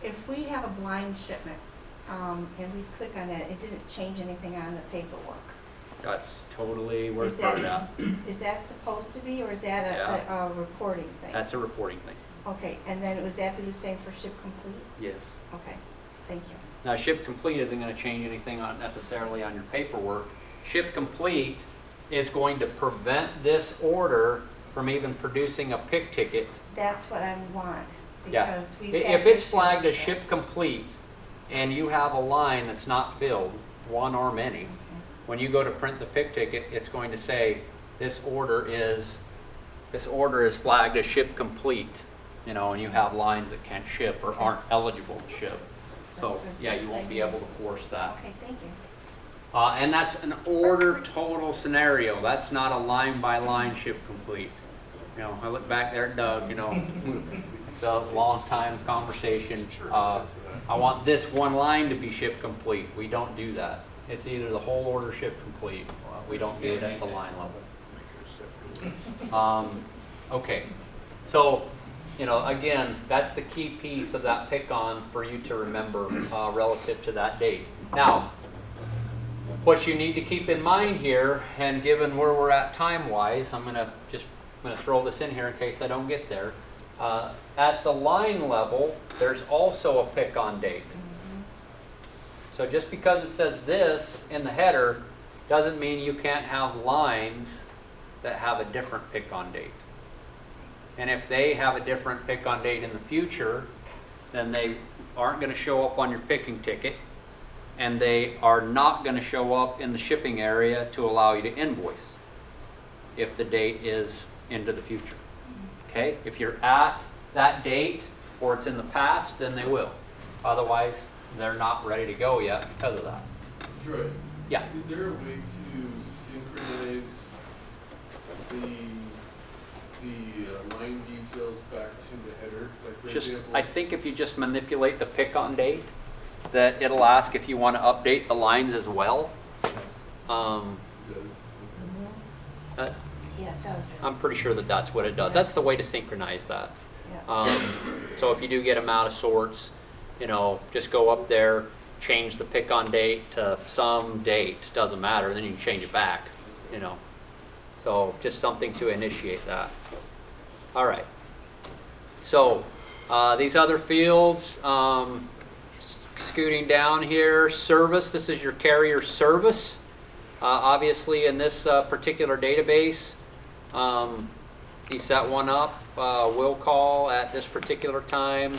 if we have a blind shipment, and we click on it, it didn't change anything on the paperwork. That's totally word Is for it that, now. is that supposed to be, or is that a reporting thing? That's a reporting thing. Okay, and then would that be the same for ship complete? Yes. Okay, thank you. Now, ship complete isn't going to change anything necessarily on your paperwork. Ship complete is going to prevent this order from even producing a pick ticket. That's what I want, Yeah. because we've If had it's issues flagged with as that. ship complete and you have a line that's not filled, one or many, Okay. when you go to print the pick ticket, it's going to say this order is flagged as ship complete, you know, and you have lines that can't ship or aren't eligible to ship. So, That's good. yeah, you won't be able to force that. Okay, thank you. And that's an order total scenario. That's not a line by line ship complete. You know, I look back there at Doug, you know, it's a long time conversation. I want this one line to be ship complete. We don't do that. It's either the whole order ship complete. We don't do it at the line level. Okay, so, you know, again, that's the key piece of that pick-on for you to remember relative to that date. Now, what you need to keep in mind here, and given where we're at time-wise, I'm going to throw this in here in case I don't get there. At the line level, there's also a pick-on date. So just because it says this in the header doesn't mean you can't have lines that have a different pick-on date. And if they have a different pick-on date in the future, then they aren't going to show up on your picking ticket, and they are not going to show up in the shipping area to allow you to invoice if the date is into the future. Okay? If you're at that date or it's in the past, then they will. Otherwise, they're not ready to go yet because of that. Troy, Yeah. is there a way to synchronize the line details back to the header? Like for example, I think if you just manipulate the pick-on date, that it'll ask if you want to update the lines as well. Yeah, it does. I'm pretty sure that that's what it does. That's the way to synchronize that. Yeah. So if you do get them out of sorts, you know, just go up there, change the pick-on date to some date, doesn't matter, then you can change it back, you know. So just something to initiate that. All right. So these other fields, scooting down here, service, this is your carrier service. Obviously in this particular database, you set one up, will call at this particular time,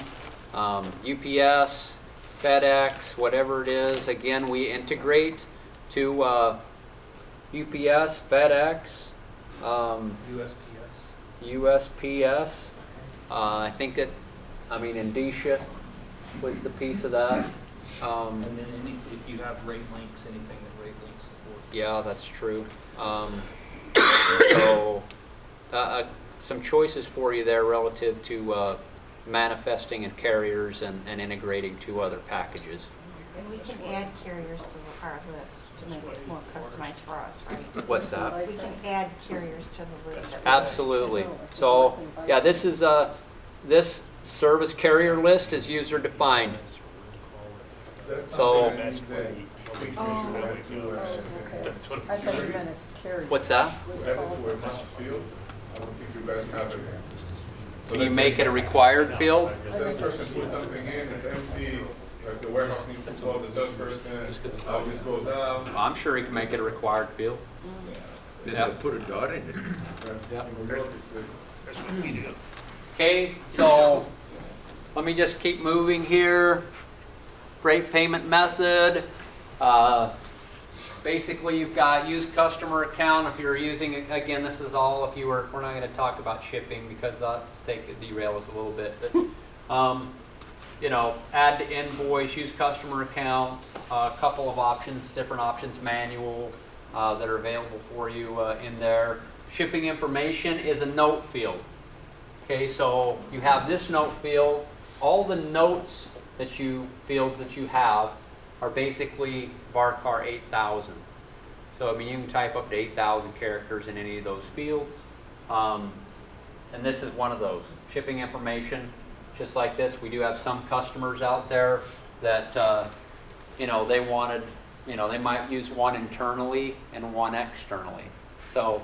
UPS, FedEx, whatever it is. Again, we integrate to UPS, FedEx, USPS. I think that, I mean, Indicia was the piece of that. And then if you have rate links, anything that rate links support. Yeah, that's true. So, some choices for you there relative to manifesting and carriers and integrating to other packages. And we can add carriers to our list to make it more customized for us, right? What's that? We can add carriers to the list. Absolutely. So, yeah, this is this service carrier list is user defined. that's So- something that we can add to our That's what I thought you meant a carrier. What's that? add it to our must field. I don't think you guys have it. So Can you let's make say it a required field? the salesperson puts something in, it's empty, like the warehouse needs to call the salesperson, how this goes out. I'm sure you can make it a required field. Then Yep. they put a dot in it. Yep. That's what we do. Okay, so let me just keep moving here. Freight payment method. Basically, you've got use customer account. If you're using, again, this is all if you were, we're not going to talk about shipping because that derail us a little bit. But, you know, add to invoice, use customer account, a couple of options, different options, manual that are available for you in there. Shipping information is a note field. Okay, so you have this note field, all the notes that fields that you have are basically varchar 8000. So, I mean, you can type up to 8,000 characters in any of those fields. And this is one of those. Shipping information, just like this. We do have some customers out there that, they wanted, they might use one internally and one externally. So,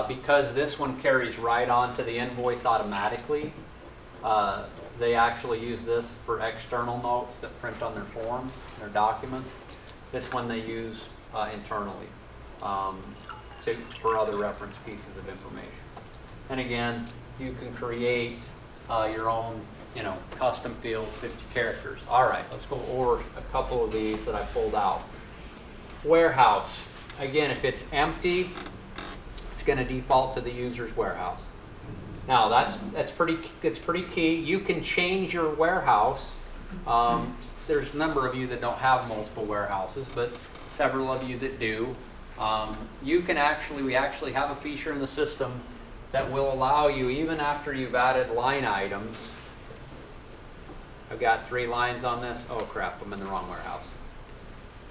because this one carries right onto the invoice automatically, they actually use this for external notes that print on their forms, their documents. This one they use internally for other reference pieces of information. And again, you can create your own, custom fields, 50 characters. All right, let's go over a couple of these that I pulled out. Warehouse. Again, if it's empty, it's going to default to the user's warehouse. Now that's pretty key. You can change your warehouse. There's a number of you that don't have multiple warehouses, but several of you that do. We actually have a feature in the system that will allow you, even after you've added line items. I've got 3 lines on this. Oh crap, I'm in the wrong warehouse.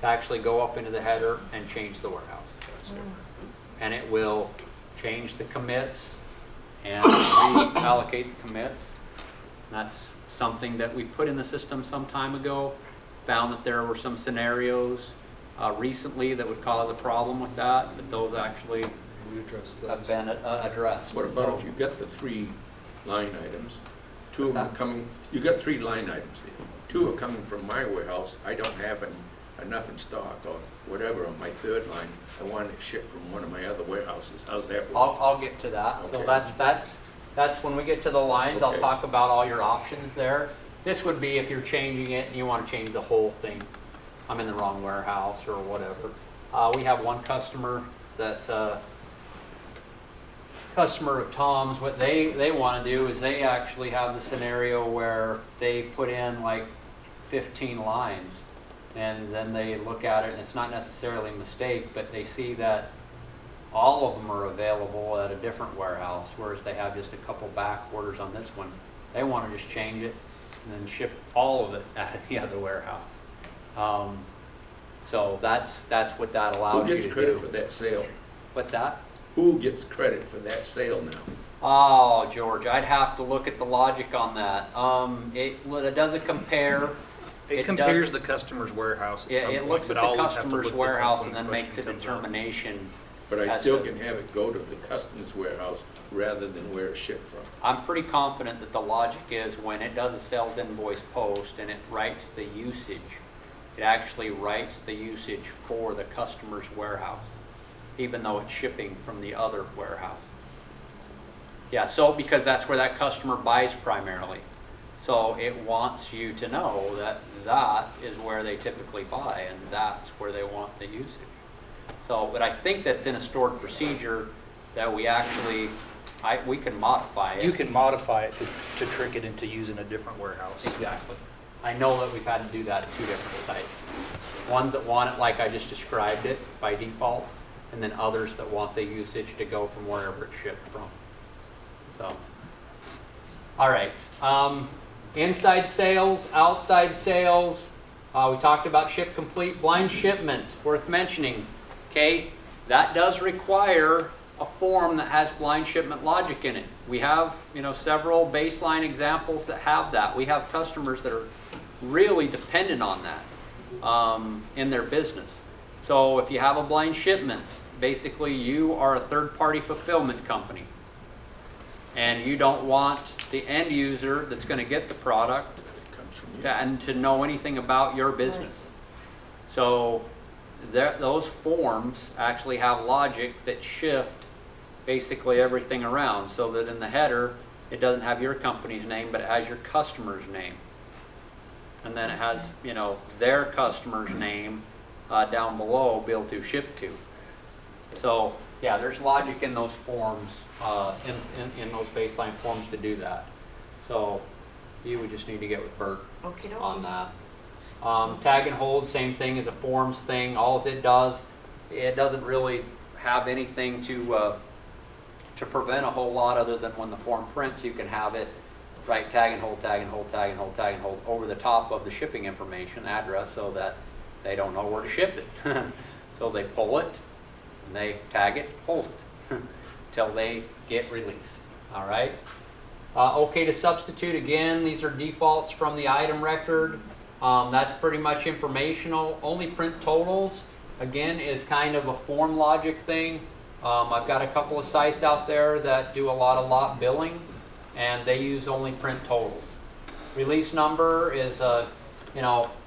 To actually go up into the header and change the warehouse. And it will change the commits and reallocate the commits. That's something that we put in the system some time ago. Found that there were some scenarios recently that would cause a problem with that, but those actually have been addressed. What about if you get the 3 line items, 2 of them coming, you got 3 line items here. 2 are coming from my warehouse. I don't have enough in stock or whatever on my 3rd line. I want it shipped from one of my other warehouses. How's that work? I'll get to that. Okay. So that's when we get to the lines. Okay. I'll talk about all your options there. This would be if you're changing it and you want to change the whole thing. I'm in the wrong warehouse or whatever. We have one customer that customer of Tom's. What they want to do is they actually have the scenario where they put in like 15 lines, and then they look at it, and it's not necessarily a mistake, but they see that all of them are available at a different warehouse, whereas they have just a couple back orders on this one. They want to just change it and then ship all of it out of the other warehouse. So that's what that allows you to do. Who gets credit for that sale? What's that? Who gets credit for that sale now? Oh, George, I'd have to look at the logic on that. It doesn't compare. It compares the customer's warehouse at some It point, looks but at I the always have to customer's look this up warehouse when and the then makes a question comes up. determination. But I as still to- can have it go to the customer's warehouse rather than where it's shipped from. I'm pretty confident that the logic is when it does a sales invoice post and it writes the usage, it actually writes the usage for the customer's warehouse, even though it's shipping from the other warehouse. Yeah, so because that's where that customer buys primarily. So it wants you to know that that is where they typically buy, and that's where they want the usage. So, but I think that's in a stored procedure that we actually, we can modify it. You can modify it to trick it into using a different warehouse. Exactly. I know that we've had to do that at 2 different sites. Ones that want it like I just described it by default, and then others that want the usage to go from wherever it's shipped from. So, all right. Inside sales, outside sales. We talked about ship complete, blind shipment, worth mentioning. Okay, that does require a form that has blind shipment logic in it. We have, several baseline examples that have that. We have customers that are really dependent on that in their business. So if you have a blind shipment, basically you are a third-party fulfillment company, and you don't want the end user that's going to get the product Comes from you. and to know anything about your business. So those forms actually have logic that shift basically everything around, so that in the header it doesn't have your company's name, but it has your customer's name, and then it has their customer's name down below, bill to, ship to. So yeah, there's logic in those forms, in those baseline forms to do that. So you would just need to get with Bert Okey-dokey. on that. Tag and hold, same thing as a forms thing. All it does, it doesn't really have anything to prevent a whole lot, other than when the form prints, you can have it write tag and hold, tag and hold, tag and hold, tag and hold over the top of the shipping information address so that they don't know where to ship it. So they pull it, and they tag it, hold it, till they get released, all right? Okay to substitute, again, these are defaults from the item record. That's pretty much informational. Only print totals, again, is kind of a form logic thing. I've got a couple of sites out there that do a lot of lot billing, and they use only print totals. Release number is,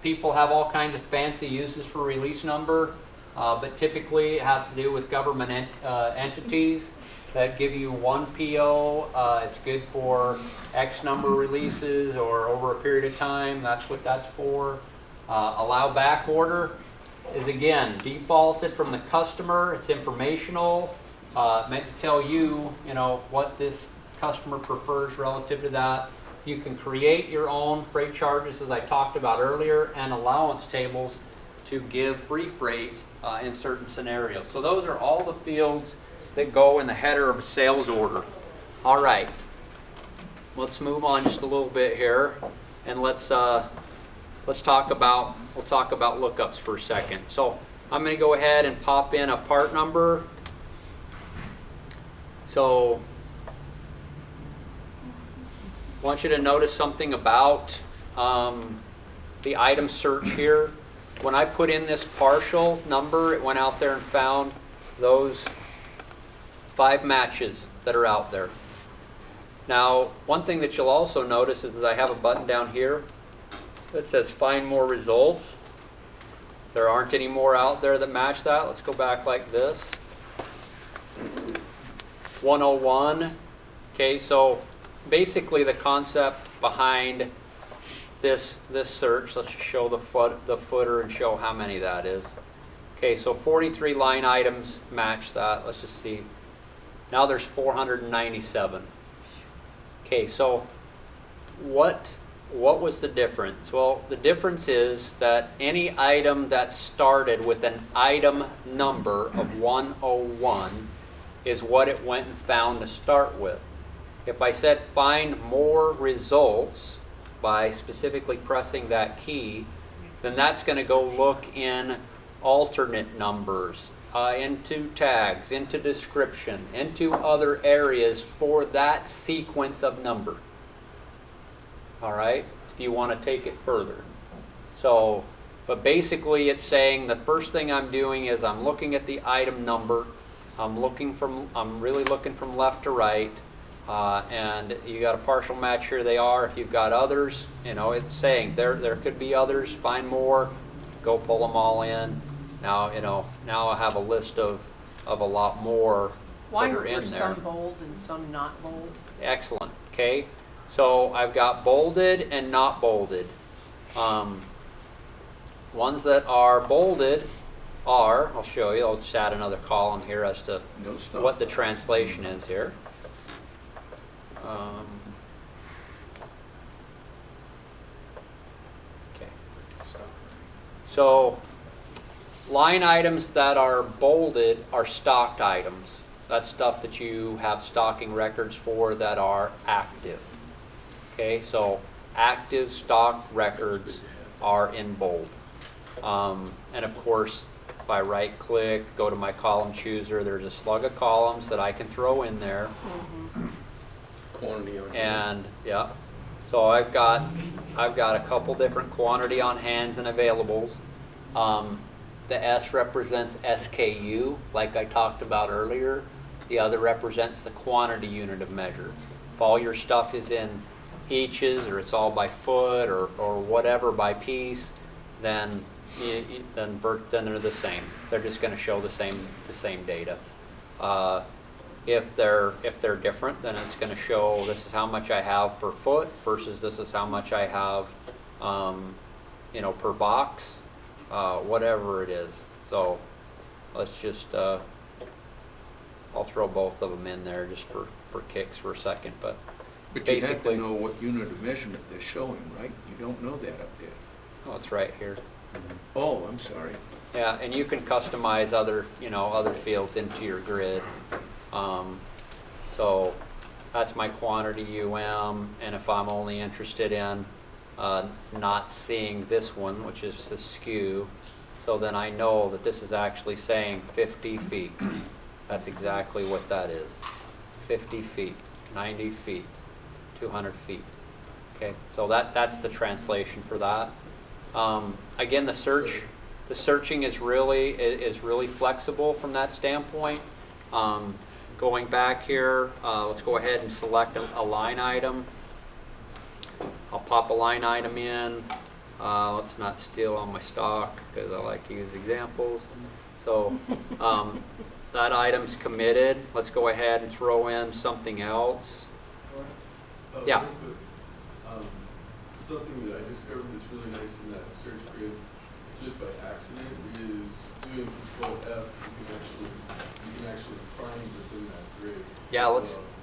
people have all kinds of fancy uses for release number, but typically it has to do with government entities that give you one PO. It's good for X number of releases or over a period of time. That's what that's for. Allow back order is, again, defaulted from the customer. It's informational, meant to tell you, what this customer prefers relative to that. You can create your own freight charges, as I talked about earlier, and allowance tables to give free freight in certain scenarios. So those are all the fields that go in the header of a sales order. All right, let's move on just a little bit here, and let's talk about lookups for a second. So I'm going to go ahead and pop in a part number. So I want you to notice something about the item search here. When I put in this partial number, it went out there and found those 5 matches that are out there. Now, one thing that you'll also notice is I have a button down here that says find more results. There aren't any more out there that match that. Let's go back like this. 101. Okay, so basically the concept behind this search, let's just show the footer and show how many that is. Okay, so 43 line items match that. Let's just see. Now there's 497. Okay, so what was the difference? Well, the difference is that any item that started with an item number of 101 is what it went and found to start with. If I said find more results by specifically pressing that key, then that's going to go look in alternate numbers, into tags, into description, into other areas for that sequence of number. All right, if you want to take it further. So, but basically it's saying the first thing I'm doing is I'm looking at the item number. I'm really looking from left to right. And you got a partial match, here they are. If you've got others, it's saying there could be others, find more, go pull them all in. Now, now I have a list of a lot more Why that are are in there. some bold and some not bold? Excellent, okay. So I've got bolded and not bolded. Ones that are bolded are, I'll show you, I'll just add another column here as to what the translation is here. Okay, so line items that are bolded are stocked items. That's stuff that you have stocking records for that are active. Okay, so active stock records are in bold. And of course, if I right click, go to my column chooser, there's a slug of columns that I can throw in there. Quantity on hand. And yeah, so I've got a couple different quantity on hands and availables. The S represents SKU, like I talked about earlier. The other represents the quantity unit of measure. If all your stuff is in eaches, or it's all by foot, or whatever by piece, then they're the same. They're just going to show the same data. If they're different, then it's going to show this is how much I have per foot versus this is how much I have, per box, whatever it is. So let's just, I'll throw both of them in there just for kicks for a second. But you have to basically, know what unit of measurement they're showing, right? You don't know that up there. oh, it's right here. Oh, I'm sorry. Yeah, and you can customize other fields into your grid. So that's my quantity and if I'm only interested in not seeing this one, which is the SKU, so then I know that this is actually saying 50 feet. That's exactly what that is. 50 feet, 90 feet, 200 feet. Okay, so that's the translation for that. Again, the searching is really flexible from that standpoint. Going back here, let's go ahead and select a line item. I'll pop a line item in. Let's not steal on my stock because I like to use examples. So that item's committed. Let's go ahead and throw in something else. Yeah. Something that I discovered that's really nice in that search grid, just by accident, is doing Control F. You can actually find within that grid. Yeah,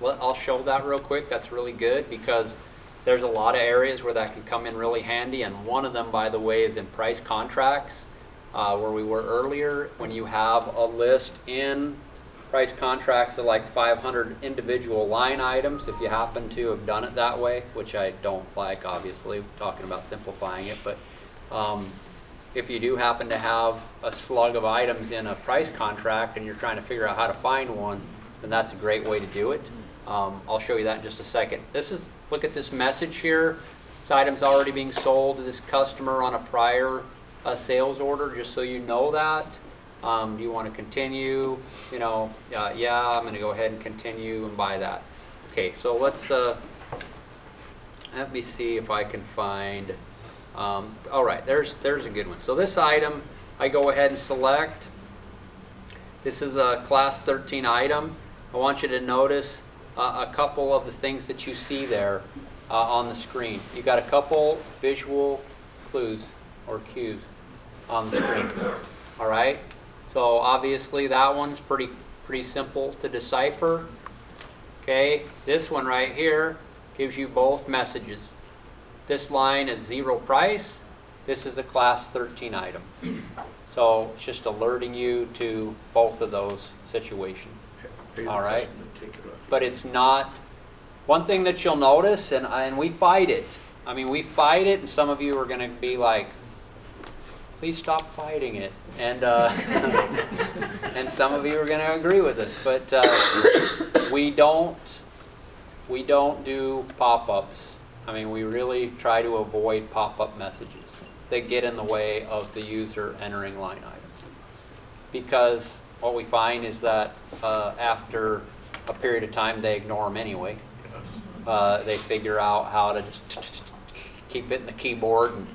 I'll show that real quick. That's really good because there's a lot of areas where that can come in really handy, and one of them, by the way, is in price contracts, where we were earlier. When you have a list in price contracts of like 500 individual line items, if you happen to have done it that way, which I don't like, obviously, talking about simplifying it, but if you do happen to have a slug of items in a price contract and you're trying to figure out how to find one, then that's a great way to do it. I'll show you that in just a second. Look at this message here. This item's already being sold to this customer on a prior sales order, just so you know that. Do you want to continue? Yeah, I'm going to go ahead and continue and buy that. Okay, so let me see if I can find, all right, there's a good one. So this item, I go ahead and select. This is a class 13 item. I want you to notice a couple of the things that you see there on the screen. You got a couple visual clues or cues on the screen. All right. So obviously that one's pretty simple to decipher. Okay. This one right here gives you both messages. This line is 0 price. This is a class 13 item. So it's just alerting you to both of those situations. All right. But it's not, one thing that you'll notice, and we fight it. I mean, we fight it, and some of you are going to be like, please stop fighting it. And and some of you are going to agree with us. But we don't do pop-ups. I mean, we really try to avoid pop-up messages that get in the way of the user entering line items. Because what we find is that after a period of time, they ignore them anyway. They figure out how to just keep it in the keyboard. And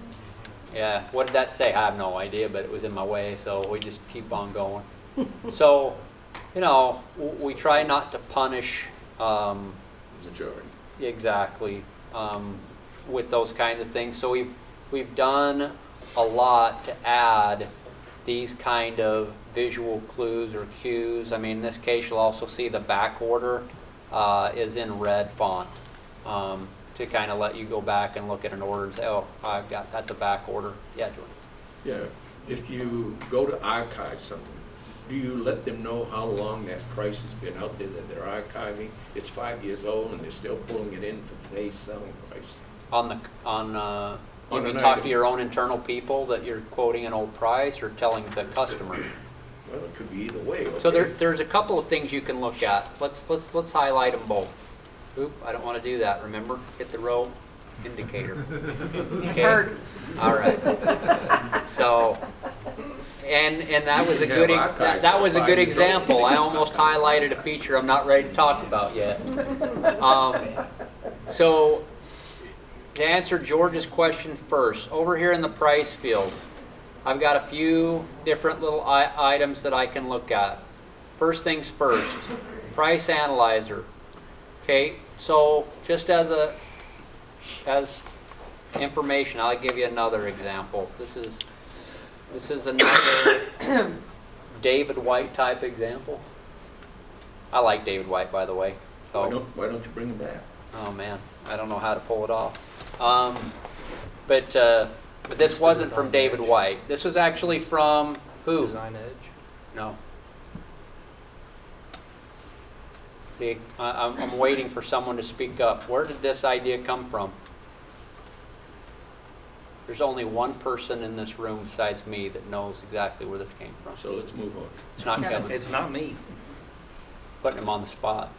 yeah, what did that say? I have no idea, but it was in my way, so we just keep on going. So, we try not to punish Majority. exactly with those kinds of things. So we've done a lot to add these kind of visual clues or cues. I mean, in this case, you'll also see the back order is in red font to kind of let you go back and look at an order and say, oh, that's a back order. Yeah, Jordan. Yeah, if you go to archive something, do you let them know how long that price has been out there that they're archiving? It's 5 years old and they're still pulling it in for today's selling price. You talk to your own internal people that you're quoting an old price or telling the customer? Well, it could be either way. Okay. So there's a couple of things you can look at. Let's highlight them both. Oop, I don't want to do that. Remember, hit the row indicator. Okay. All right. So, and that was a good that was a good example. I almost highlighted a feature I'm not ready to talk about yet. So, to answer George's question first, over here in the price field, I've got a few different little items that I can look at. First things first, price analyzer. Okay, so just as information, I'll give you another example. This is another David White type example. I like David White, by the way. So, why don't you bring him back? Oh man, I don't know how to pull it off. But this wasn't from David White. This was actually from who? Design Edge. No. See, I'm waiting for someone to speak up. Where did this idea come from? There's only one person in this room besides me that knows exactly where this came from. So let's move on. It's not Kevin. It's not me. Putting him on the spot.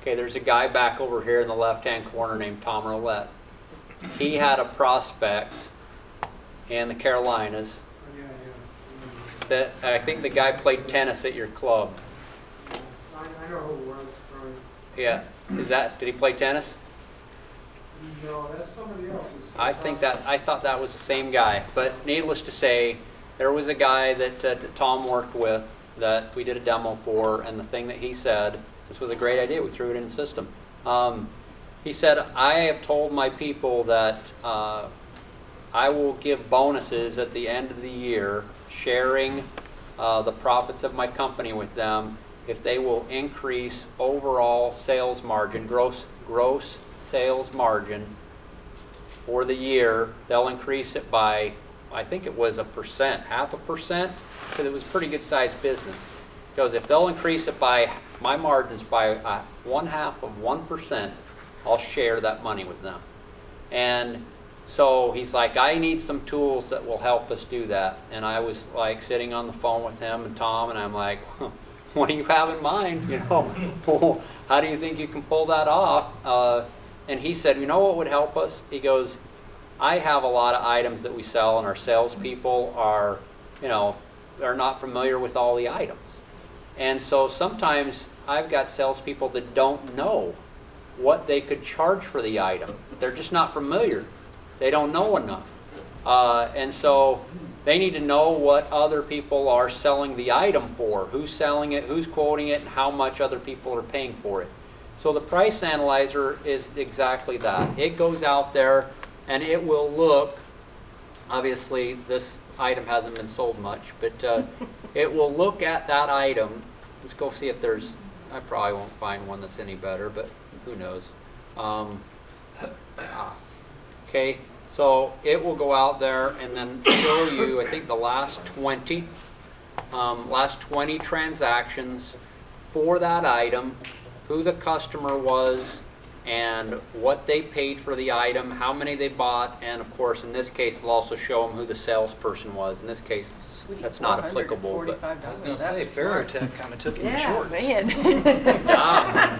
Okay, there's a guy back over here in the left-hand corner named Tom Roulette. He had a prospect in the Carolinas that I think the guy played tennis at your club. I know who it was. Yeah, did he play tennis? No, that's somebody else's. I thought that was the same guy. But needless to say, there was a guy that Tom worked with that we did a demo for, and the thing that he said, this was a great idea, we threw it in the system. He said, I have told my people that I will give bonuses at the end of the year, sharing the profits of my company with them if they will increase overall sales margin, gross sales margin for the year. They'll increase it by, I think it was 1%, 0.5%, because it was a pretty good sized business. Because if they'll increase it by, my margins by 0.5%, I'll share that money with them. And so he's like, I need some tools that will help us do that. And I was like sitting on the phone with him and Tom, and I'm like, what do you have in mind? You know, how do you think you can pull that off? And he said, you know what would help us? He goes, I have a lot of items that we sell, and our salespeople are, you know, they're not familiar with all the items. And so sometimes I've got salespeople that don't know what they could charge for the item. They're just not familiar. They don't know enough. And so they need to know what other people are selling the item for, who's selling it, who's quoting it, and how much other people are paying for it. So the price analyzer is exactly that. It goes out there and it will look, obviously this item hasn't been sold much, but it will look at that item. Let's go see if there's, I probably won't find one that's any better, but who knows. Okay, so it will go out there and then show you, I think the last 20 transactions for that item, who the customer was, and what they paid for the item, how many they bought, and of course in this case it'll also show them who the salesperson was. In this case, Sweet, that's not applicable. But I was going to say, Ferrotech kind of took him in shorts. Man. Yeah.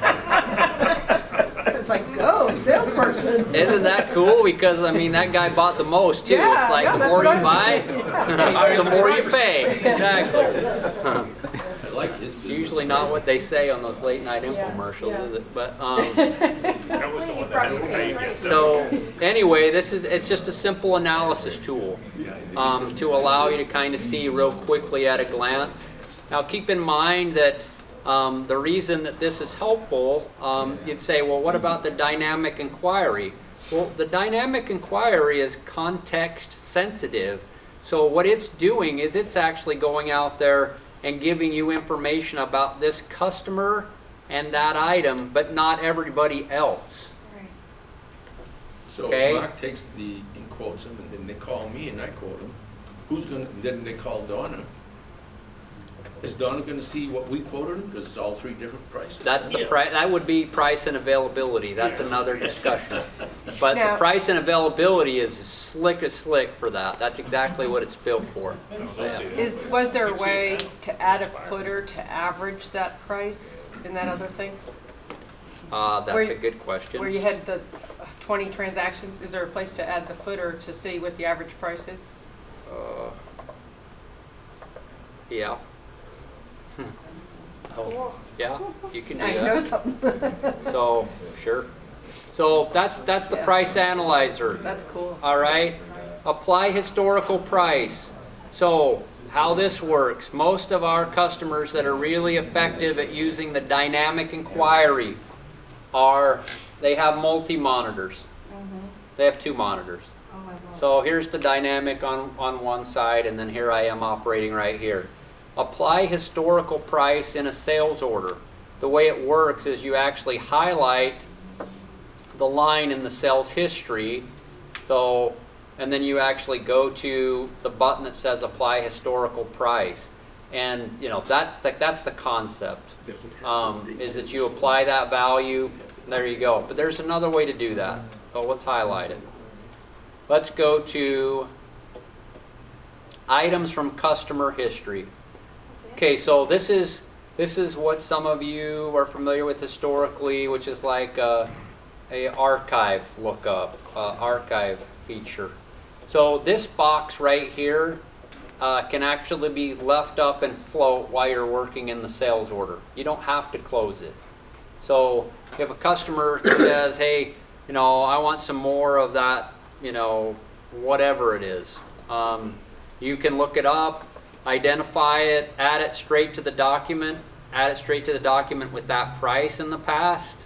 It was like, go, salesperson. Isn't that cool? Because I mean, that guy bought the most too. Yeah, it's like yeah, the that's more you what I'm buy, saying. the more you pay. Exactly. I like this. It's usually not what they say on those late night infomercials, yeah. is it? But That was the one that hasn't paid yet. so anyway, it's just a simple analysis tool to allow you to kind of see real quickly at a glance. Now keep in mind that the reason that this is helpful, you'd say, well, what about the dynamic inquiry? Well, the dynamic inquiry is context sensitive. So what it's doing is it's actually going out there and giving you information about this customer and that item, but not everybody else. Right. So Okay. Mark takes and quotes them, and then they call me and I quote them. Then they call Donna. Is Donna gonna see what we quoted them? Because it's all three different prices. That's the price. That would be price and availability. That's another discussion. But the Now- price and availability is slick as slick for that. That's exactly what it's built for. Was there a way to add a footer to average that price in that other thing? That's Where- a good question. Where you had the 20 transactions, is there a place to add the footer to see what the average price is? Yeah. Oh, yeah, you can do Now you know that. something. So, sure. So that's the Yeah. price analyzer. That's cool. All right. Apply historical price. So how this works, most of our customers that are really effective at using the dynamic inquiry they have multi-monitors. They have 2 monitors. Oh, I will. So here's the dynamic on one side, and then here I am operating right here. Apply historical price in a sales order. The way it works is you actually highlight the line in the sales history. And then you actually go to the button that says apply historical price. And, you know, that's the concept, Doesn't have is that you apply that value, there you go. But there's another way to do that. So let's highlight it. Let's go to items from customer history. Okay, so this is what some of you are familiar with historically, which is like a archive lookup, archive feature. So this box right here can actually be left up and float while you're working in the sales order. You don't have to close it. So if a customer says, hey, you know, I want some more of that, you know, whatever it is, you can look it up, identify it, add it straight to the document, with that price in the past,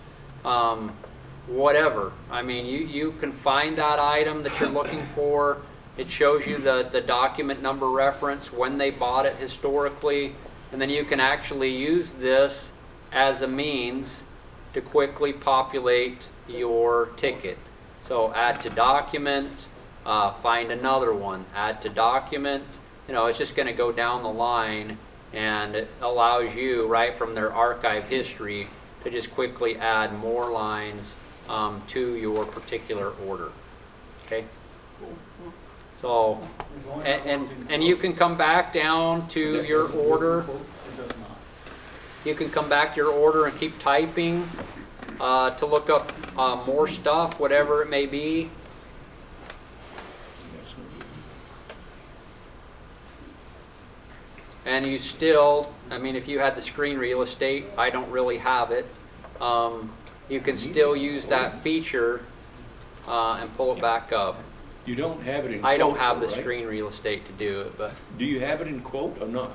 whatever. I mean, you can find that item that you're looking for. It shows you the document number reference, when they bought it historically, and then you can actually use this as a means to quickly populate your ticket. So add to document, find another one, add to document. You know, it's just going to go down the line, and it allows you, right from their archive history, to just quickly add more lines to your particular order. Okay? So, and you can come back down to your order. You can come back to your order and keep typing to look up more stuff, whatever it may be. And you still, I mean, if you had the screen real estate, I don't really have it. You can still use that feature and pull it back up. You don't have it in quote, I don't have the right? screen real estate to do it, but Do you have it in quote or not?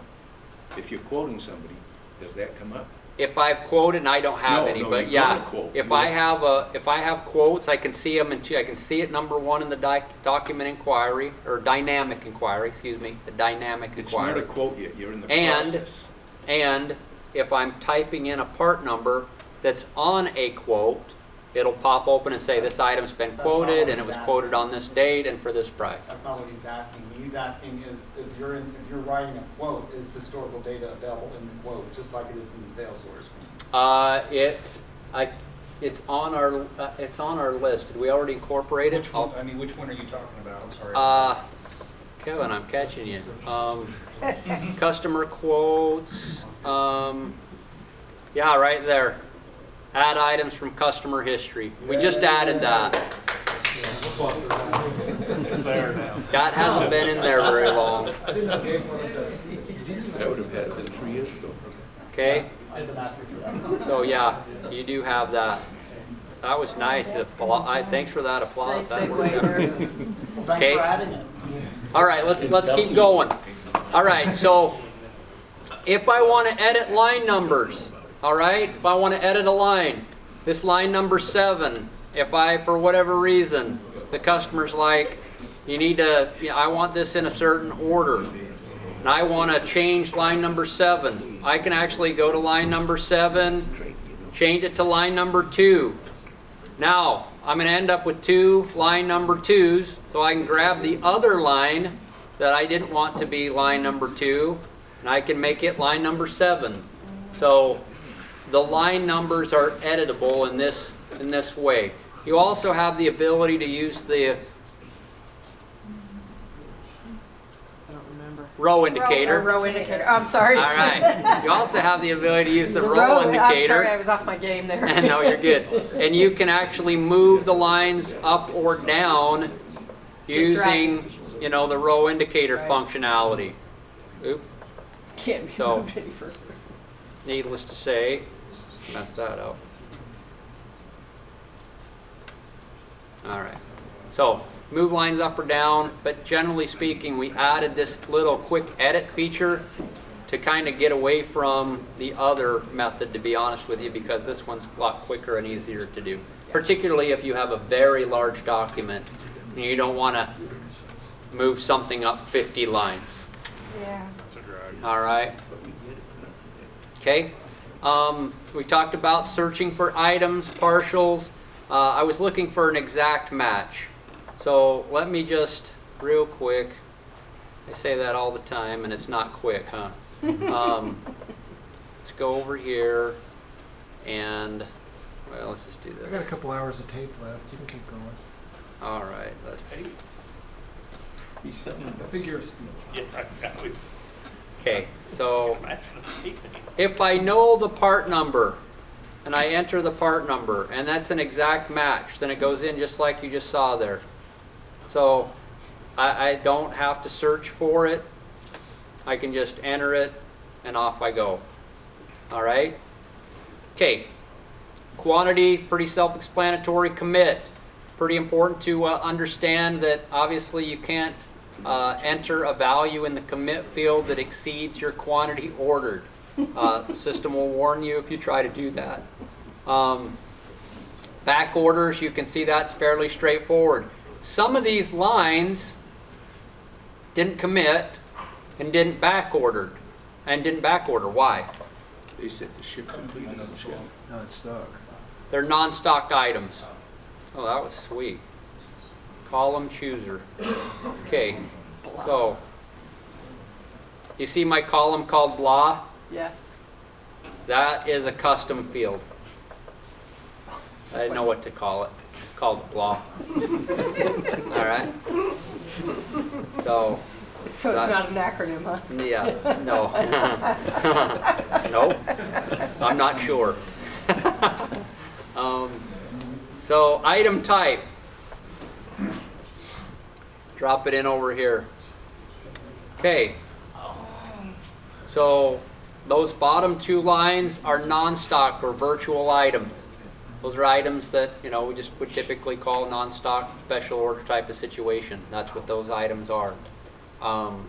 If you're quoting somebody, does that come up? if I've quoted and I don't have No, any, no, but you yeah, don't quote. if You I don't. have quotes, I can see them I can see it number one in the document inquiry, or dynamic inquiry, excuse me, the dynamic It's not inquiry. a quote yet, you're in the And- process. And if I'm typing in a part number that's on a quote, it'll pop open and say this item's been That's not quoted what and it he's was asking. quoted on this date and for this price. That's not what he's asking. He's asking is if you're writing a quote, is historical data available in the quote, just like it is in the sales order screen? It's on our list. Did we already incorporate it? Which one, I mean, which one are you talking about? I'm sorry. Kevin, I'm catching you. Customer quotes. Yeah, right there. Add items from customer history. We just added that. It's there now. That hasn't been in there very long. That would have had been 3 years ago. Okay? I've been asking for that. So yeah, you do have that. That was nice. Thanks for that applause. Nice That segue worked out. there. Well, thanks Okay. for adding it. All right, let's keep going. All right, so if I want to edit line numbers, all right, if I want to edit a line, this line number 7, if I, for whatever reason, the customer's like, you need to, I want this in a certain order, and I want to change line number 7, I can actually go to line number 7, change it to line number 2. Now, I'm going to end up with 2 line number 2s, so I can grab the other line that I didn't want to be line number 2, and I can make it line number 7. So the line numbers are editable in this way. You also have the ability to use the I don't remember. row indicator. Row indicator. I'm sorry. All right. You also have the ability to use the row I'm indicator. sorry, I was off my game there. No, you're good. And you can actually move the lines up or down using, the row indicator Right. functionality. Oop. Can't be So- moved any further. Needless to say, messed that up. All right. So move lines up or down, but generally speaking, we added this little quick edit feature to kind of get away from the other method, to be honest with you, because this one's a lot quicker and easier to do. Particularly if you have a very large document and you don't want to move something up 50 lines. Yeah. That's a drag. All right. Okay. We talked about searching for items, partials. I was looking for an exact match. So let me just, real quick, I say that all the time and it's not quick, huh? Let's go over here and, well, let's just do I got a this. couple hours of tape left, you can keep going. All right, let's, He's selling The figure of speech. Yeah, I would okay, so imagine a tape in if I know the part number and I enter the part number and that's an exact match, then it goes in just like you just saw there. So I don't have to search for it. I can just enter it and off I go. All right? Okay. Quantity, pretty self-explanatory. Commit, pretty important to understand that obviously you can't enter a value in the commit field that exceeds your quantity ordered. The system will warn you if you try to do that. Back orders, you can see that's fairly straightforward. Some of these lines didn't commit and didn't back order. Why? They said the ship completed on the ship. Not stock. They're non-stock items. Oh, that was sweet. Column chooser. Okay, so you see my column called blah? Yes. That is a custom field. I didn't know what to call it. Called blah. All right. So So it's not an acronym, huh? yeah, no. Nope. I'm not sure. So item type. Drop it in over here. Okay. So those bottom two lines are non-stock or virtual items. Those are items that, you know, we just would typically call non-stock special order type of situation. That's what those items are. You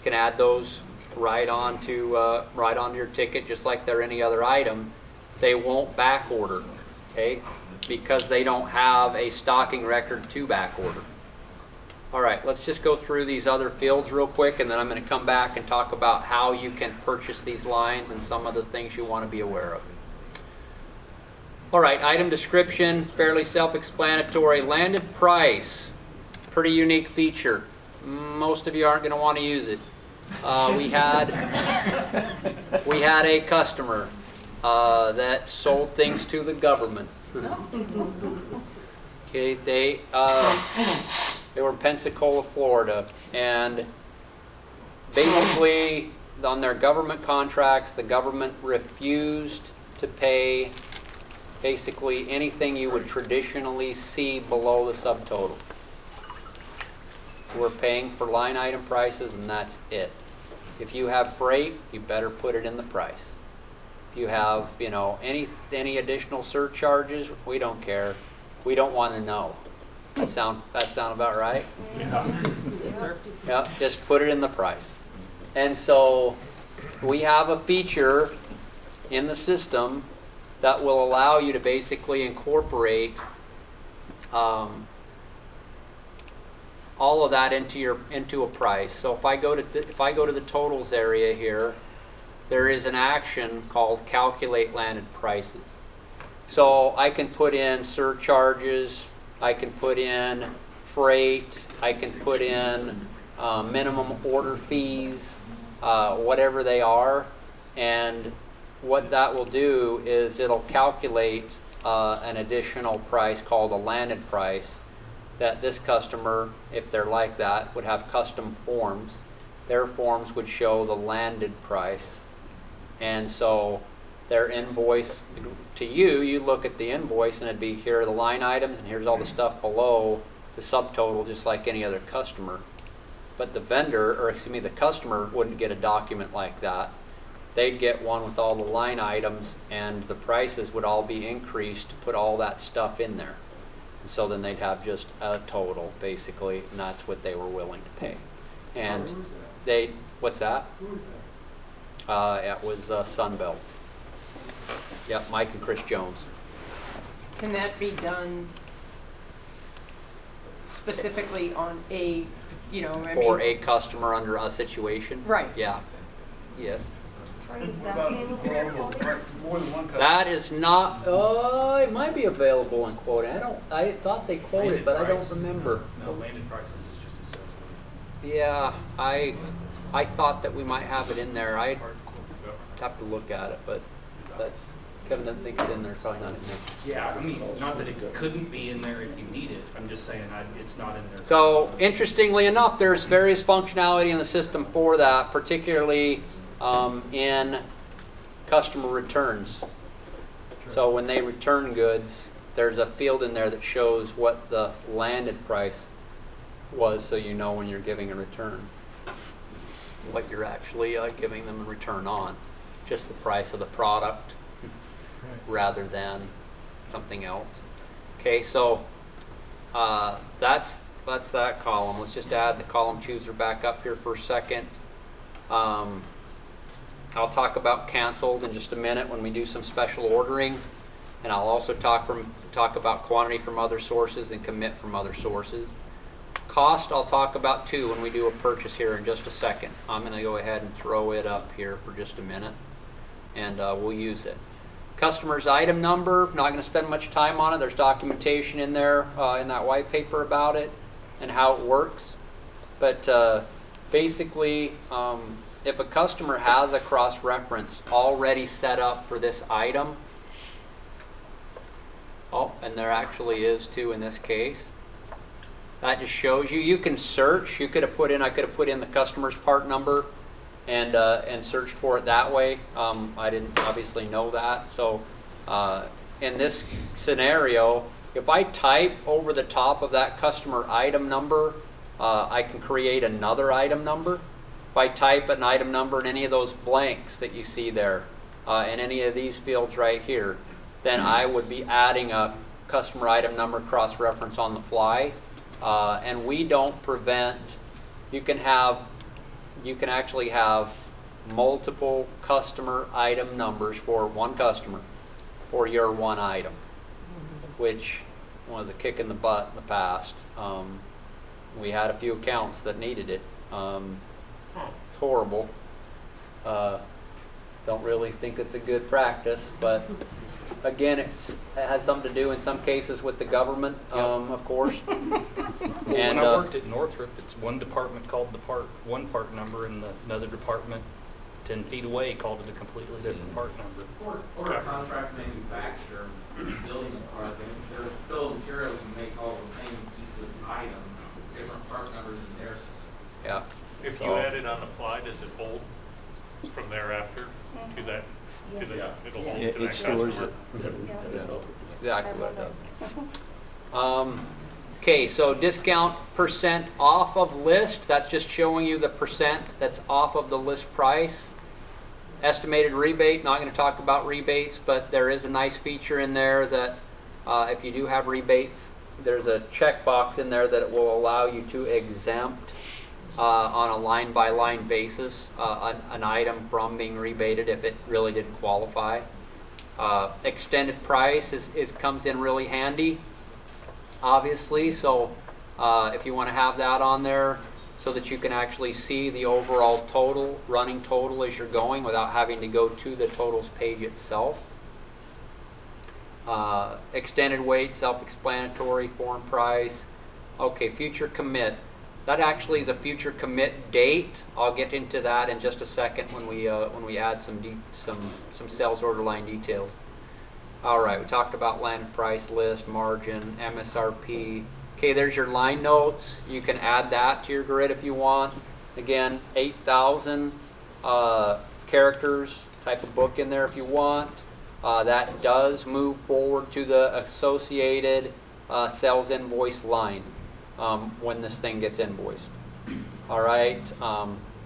can add those right onto your ticket just like they're any other item. They won't back order, okay? Because they don't have a stocking record to back order. All right, let's just go through these other fields real quick, and then I'm going to come back and talk about how you can purchase these lines and some of the things you want to be aware of. All right, item description, fairly self-explanatory. Landed price, pretty unique feature. Most of you aren't going to want to use it. We had a customer that sold things to the government. Okay, they were in Pensacola, Florida, and basically on their government contracts, the government refused to pay basically anything you would traditionally see below the subtotal. We're paying for line item prices, and that's it. If you have freight, you better put it in the price. If you have, you know, any additional surcharges, we don't care. We don't want to know. That sound about right? Yes, sir. Yeah, just put it in the price. And so we have a feature in the system that will allow you to basically incorporate all of that into a price. So if I go to the totals area here, there is an action called calculate landed prices. So I can put in surcharges, I can put in freight, I can put in minimum order fees, whatever they are, and what that will do is it'll calculate an additional price called a landed price that this customer, if they're like that, would have custom forms. Their forms would show the landed price. And so their invoice to you look at the invoice and it'd be here are the line items and here's all the stuff below the subtotal just like any other customer. But the the customer wouldn't get a document like that. They'd get one with all the line items and the prices would all be increased to put all that stuff in there. And so then they'd have just a total basically, and that's what they were willing to pay. And what's that? Who's that? It was Sunbelt. Yep, Mike and Chris Jones. Can that be done specifically on a, For a customer under a situation? Right. Yeah. Yes. Troy, is that available? More than one customer. That is not, it might be available in quoting. I thought they quoted, but I don't remember. No, landed prices is just a sales order. Yeah, I thought that we might have it in there. I'd have to look at it, but that's, Kevin doesn't think it's in there, it's probably not in there. Yeah, I mean, not that it couldn't be in there if you need it, I'm just saying it's not in there. So interestingly enough, there's various functionality in the system for that, particularly in customer returns. So when they return goods, there's a field in there that shows what the landed price was, so you know when you're giving a return what you're actually giving them a return on, just the price of the product rather than something else. Okay, so that's that column. Let's just add the column chooser back up here for a second. I'll talk about canceled in just a minute when we do some special ordering, and I'll also talk about quantity from other sources and commit from other sources. Cost I'll talk about too when we do a purchase here in just a second. I'm going to go ahead and throw it up here for just a minute, and we'll use it. Customer's item number, not going to spend much time on it. There's documentation in there in that white paper about it and how it works. But basically, if a customer has a cross-reference already set up for this item, and there actually is too in this case, that just shows you. You can search. I could have put in the customer's part number and searched for it that way. I didn't obviously know that. So in this scenario, if I type over the top of that customer item number, I can create another item number. If I type an item number in any of those blanks that you see there, in any of these fields right here, then I would be adding a customer item number cross-reference on the fly. And we don't prevent, you can actually have multiple customer item numbers for one customer for your one item, which was a kick in the butt in the past. We had a few accounts that needed it. It's horrible. Don't really think it's a good practice, but again, it has something to do in some cases with the government, of course. When I worked at Northrop, it's one department called one part number, and another department 10 feet away called it a completely different part number. Or a contract manufacturer building a part, their bill of materials can make all the same piece of item, different part numbers in their systems. Yeah. If you add it on the fly, does it hold from thereafter to that? It'll hold to that It stores customer. it. Exactly what it does. Okay, so discount percent off of list, that's just showing you the percent that's off of the list price. Estimated rebate, not going to talk about rebates, but there is a nice feature in there that if you do have rebates, there's a checkbox in there that will allow you to exempt on a line-by-line basis an item from being rebated if it really didn't qualify. Extended price comes in really handy, obviously, so if you want to have that on there so that you can actually see the overall total, running total as you're going without having to go to the totals page itself. Extended wait, self-explanatory, form price. Okay, future commit. That actually is a future commit date. I'll get into that in just a second when we add some sales order line details. All right, we talked about land price list, margin, MSRP. Okay, there's your line notes. You can add that to your grid if you want. Again, 8,000 characters type of book in there if you want. That does move forward to the associated sales invoice line when this thing gets invoiced. All right,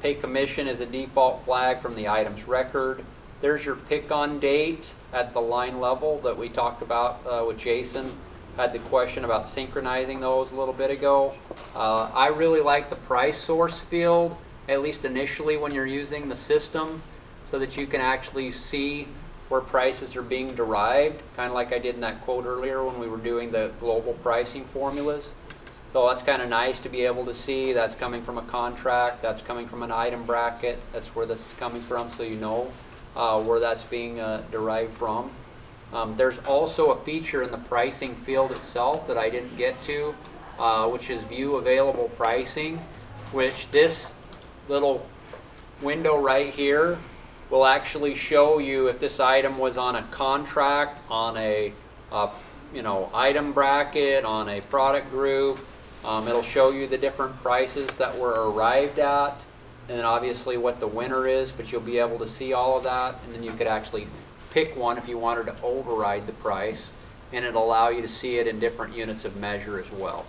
pay commission is a default flag from the item's record. There's your pick on date at the line level that we talked about with Jason. Had the question about synchronizing those a little bit ago. I really like the price source field, at least initially when you're using the system, so that you can actually see where prices are being derived, kind of like I did in that quote earlier when we were doing the global pricing formulas. So that's kind of nice to be able to see that's coming from a contract, that's coming from an item bracket, that's where this is coming from, so you know where that's being derived from. There's also a feature in the pricing field itself that I didn't get to, which is view available pricing, which this little window right here will actually show you if this item was on a contract, on a item bracket, on a product group. It'll show you the different prices that were arrived at, and then obviously what the winner is, but you'll be able to see all of that, and then you could actually pick one if you wanted to override the price, and it'll allow you to see it in different units of measure as well.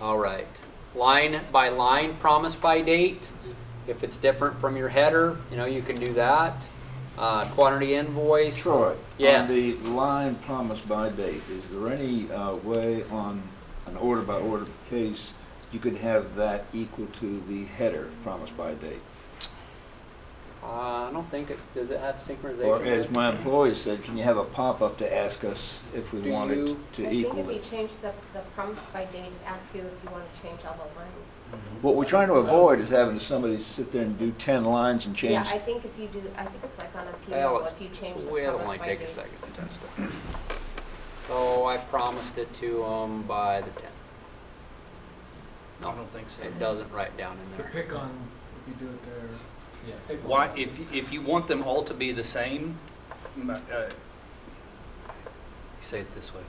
All right, line by line, promise by date. If it's different from your header, you can do that. Quantity invoice. Troy, Yes. on the line promised by date, is there any way on an order by order case you could have that equal to the header promised by date? I don't think does it have synchronization? Or as my employee said, can you have a pop-up to ask us if we Do wanted you- to I equal think if you it? change the promise by date, ask you if you want to change all the lines. What we're trying to avoid is having somebody sit there and do 10 lines and change. Yeah, I think if you do, I think it's like on a Well, PO, if you change the it'll promise only by take a date. second to test it. So I promised it to them by the 10th. I don't think so. It doesn't write down in So there. pick on, if you do it there, yeah. pick one. Why, if you want them all to be the same, say it this way.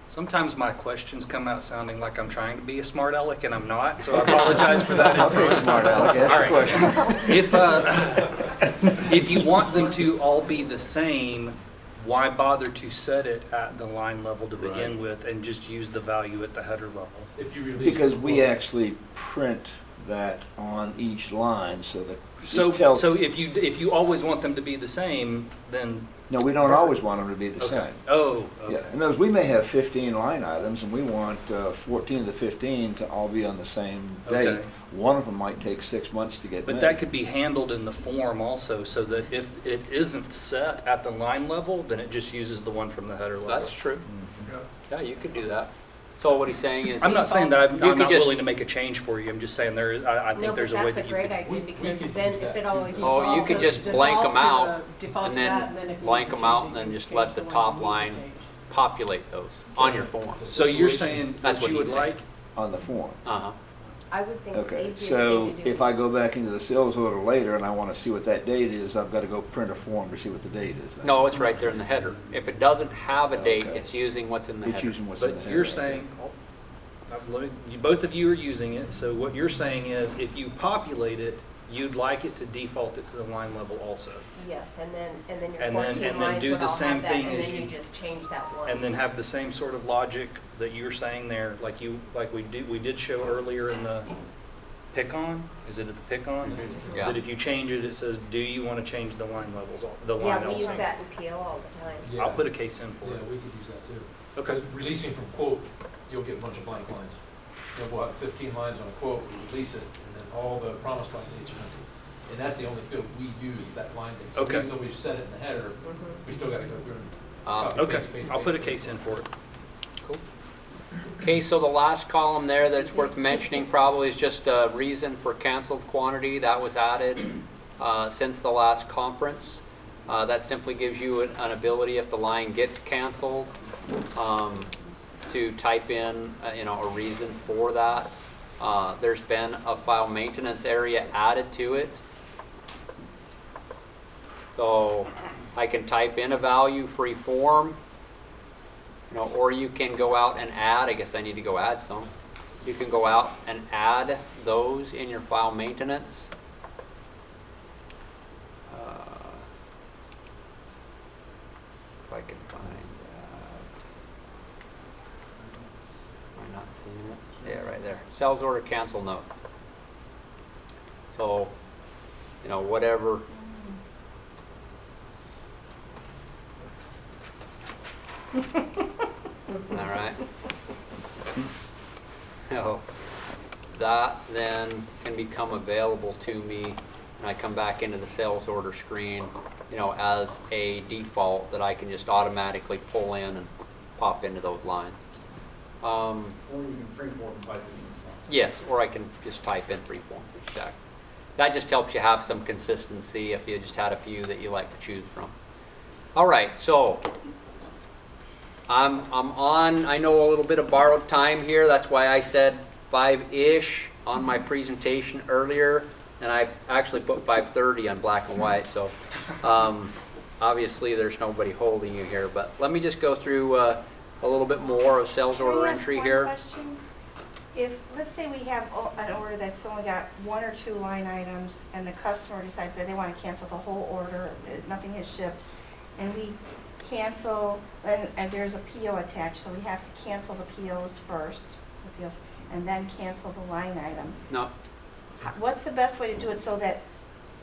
Sometimes my questions come out sounding like I'm trying to be a smart aleck, and I'm not, so I apologize for that. Okay, smart aleck, ask All your right. question. If you want them to all be the same, why bother to set it at the line level to begin Right. with and just use the value at the header level? If you release. Because we actually print that on each line so that So, it tells. so if you always want them to be the same, then, No, we don't always want them to be the okay. same. Oh, Yeah, okay. in other words, we may have 15 line items and we want 14 of the 15 to all be on the same date. Okay. One of them might take 6 months to get made. But that could be handled in the form also, so that if it isn't set at the line level, then it just uses the one from the header level. That's true. Yeah, you could do that. So what he's saying is. I'm not saying that I'm You could not just- willing to make a change for you, I'm just saying I No, think but there's a way that's that a you great could. idea, because then if it always. So you could just blank them out Default and to that, and then then if you blank need to them out change and it, then you just change let the one top you need to line change. populate those on your form. So you're saying That's what what you would he's saying. like? On the form. Uh-huh. I would think the Okay, easiest so thing to do. if I go back into the sales order later and I want to see what that date is, I've got to go print a form to see what the date is then? No, it's right there in the header. If it doesn't have a date, Okay. it's using what's in the It's header. using what's in the But header. you're okay. saying, both of you are using it, so what you're saying is if you populate it, you'd like it to default it to the line level also. Yes, and then your And then- 14 and then lines do would the all same have that, thing and as then you- you just change that one. And then have the same sort of logic that you're saying there, like we did show earlier in the pick-on? Is it at the pick-on? Yeah. That if you change it, it says, do you want to change the line levels, the line Yeah, we use also? that in PO all the time. I'll put a case in for Yeah, it. we could use that too. Okay. Because releasing from quote, you'll get a bunch of blank lines. You'll go out 15 lines on a quote, we release it, and then all the promise by dates are empty. And that's the only field we use, that line date. So Okay. even though we've set it in the header, we still gotta go through and copy, Okay, paste, paste, I'll put a paste, case in for it. Cool. Okay, so the last column there that's worth mentioning probably is just a reason for canceled quantity. That was added since the last conference. That simply gives you an ability, if the line gets canceled, to type in a reason for that. There's been a file maintenance area added to it. So I can type in a value free form, or you can go out and add. I guess I need to go add some. You can go out and add those in your file maintenance. If I can find that. Am I not seeing it? Yeah, right there. Sales order cancel note. So, whatever. All right. So that then can become available to me, and I come back into the sales order screen, as a default that I can just automatically pull in and pop into those lines. Or you can freeform type it in as well. Yes, or I can just type in freeform to check. That just helps you have some consistency if you just had a few that you like to choose from. All right, so I'm on, I know, a little bit of borrowed time here. That's why I said 5-ish. on my presentation earlier, and I actually put 5:30 on black and white, so obviously there's nobody holding you here, but let me just go through a little bit more of sales order Can I ask entry one here. question? If, let's say we have an order that's only got 1 or 2 line items, and the customer decides that they want to cancel the whole order, nothing is shipped, and we cancel, and there's a PO attached, so we have to cancel the POs first, and then cancel the line item. No, What's the best way to do it so that,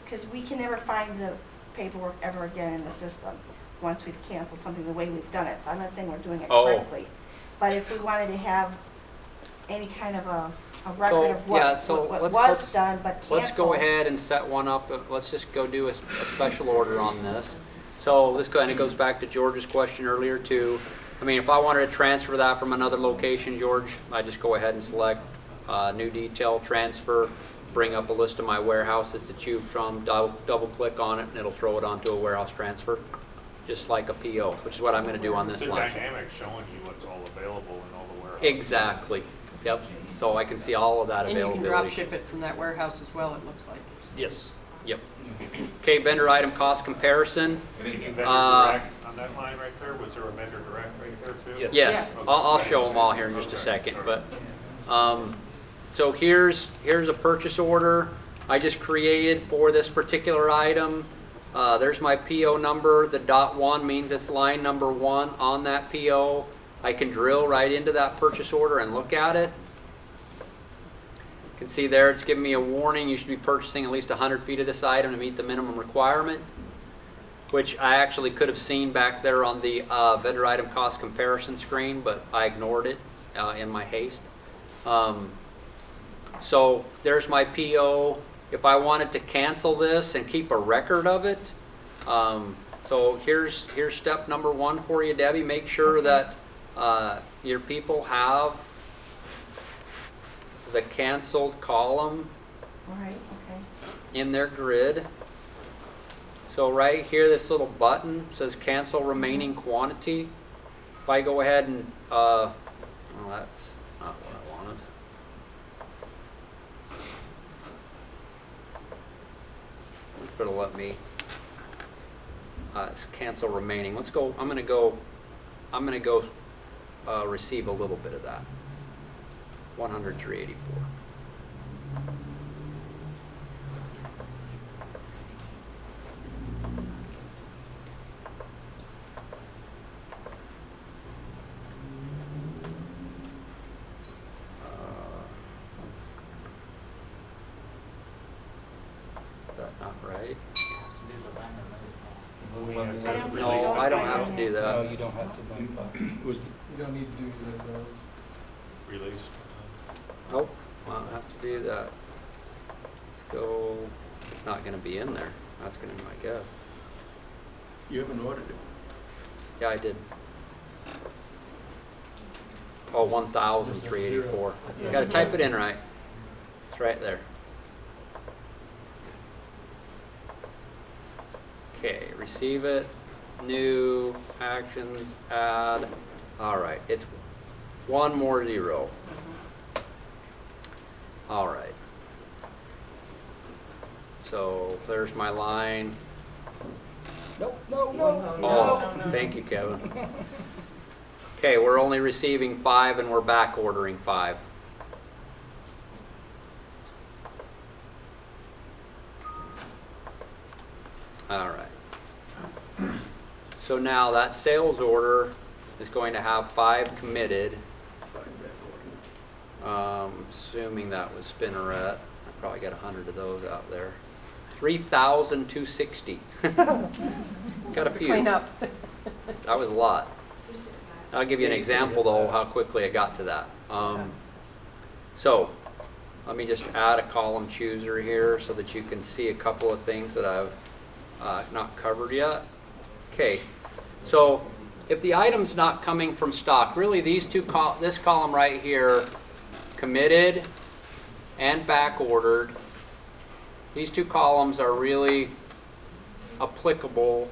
because we can never find the paperwork ever again in the system once we've canceled something the way we've done it. So I'm not saying we're doing it Oh. correctly. But if we wanted to have any kind of a record of what was done but canceled. Let's go ahead and set one up. Let's just go do a special order on this. So this kind of goes back to George's question earlier too. I mean, if I wanted to transfer that from another location, George, I just go ahead and select new detail, transfer, bring up a list of my warehouses to choose from, double click on it, and it'll throw it onto a warehouse transfer, just like a PO, which is what I'm going to do on this It's a line. dynamic showing you what's all available in all the warehouses. Exactly. Yep. So I can see all of that And you availability. can drop ship it from that warehouse as well, it looks like. Yes. Yep. Okay, vendor item cost comparison. Vendor direct on that line right there, was there a vendor direct right there too? Yes. Yes, Yeah. I'll show them all here in just a second, but, so here's a purchase order I just created for this particular item. There's my PO number. The .1 means it's line number 1 on that PO. I can drill right into that purchase order and look at it. You can see there it's giving me a warning. You should be purchasing at least 100 feet of this item to meet the minimum requirement, which I actually could have seen back there on the vendor item cost comparison screen, but I ignored it in my haste. So there's my PO. If I wanted to cancel this and keep a record of it, so here's step number 1 for you, Debbie. Make sure that your people have the canceled column All right, okay. in their grid. So right here, this little button says cancel remaining quantity. If I go ahead and, well, that's not what I wanted. It's gonna let me, it's cancel remaining. Let's go, I'm gonna go receive a little bit of that. 103.84. Is that not right? No, I don't have to do No, that. you don't have to bump up. You don't need to do either of those. Release. Nope, I don't have to do that. Let's go, it's not gonna be in there. That's gonna be my guess. You haven't ordered it. Yeah, I did. Oh, 1,384. You gotta type it in right. It's right there. Okay, receive it, new, actions, add. All right, it's one more 0. All right. So there's my line. Nope, no. Oh, thank you, Kevin. Okay, we're only receiving 5 and we're back ordering 5. All right. So now that sales order is going to have 5 committed. Assuming that was Spinneret. I probably got 100 of those out there. 3,260. Got a few. Clean up. That was a lot. I'll give you an example though how quickly I got to that. So let me just add a column chooser here so that you can see a couple of things that I've not covered yet. Okay, so if the item's not coming from stock, really these two this column right here, committed and back ordered, these two columns are really applicable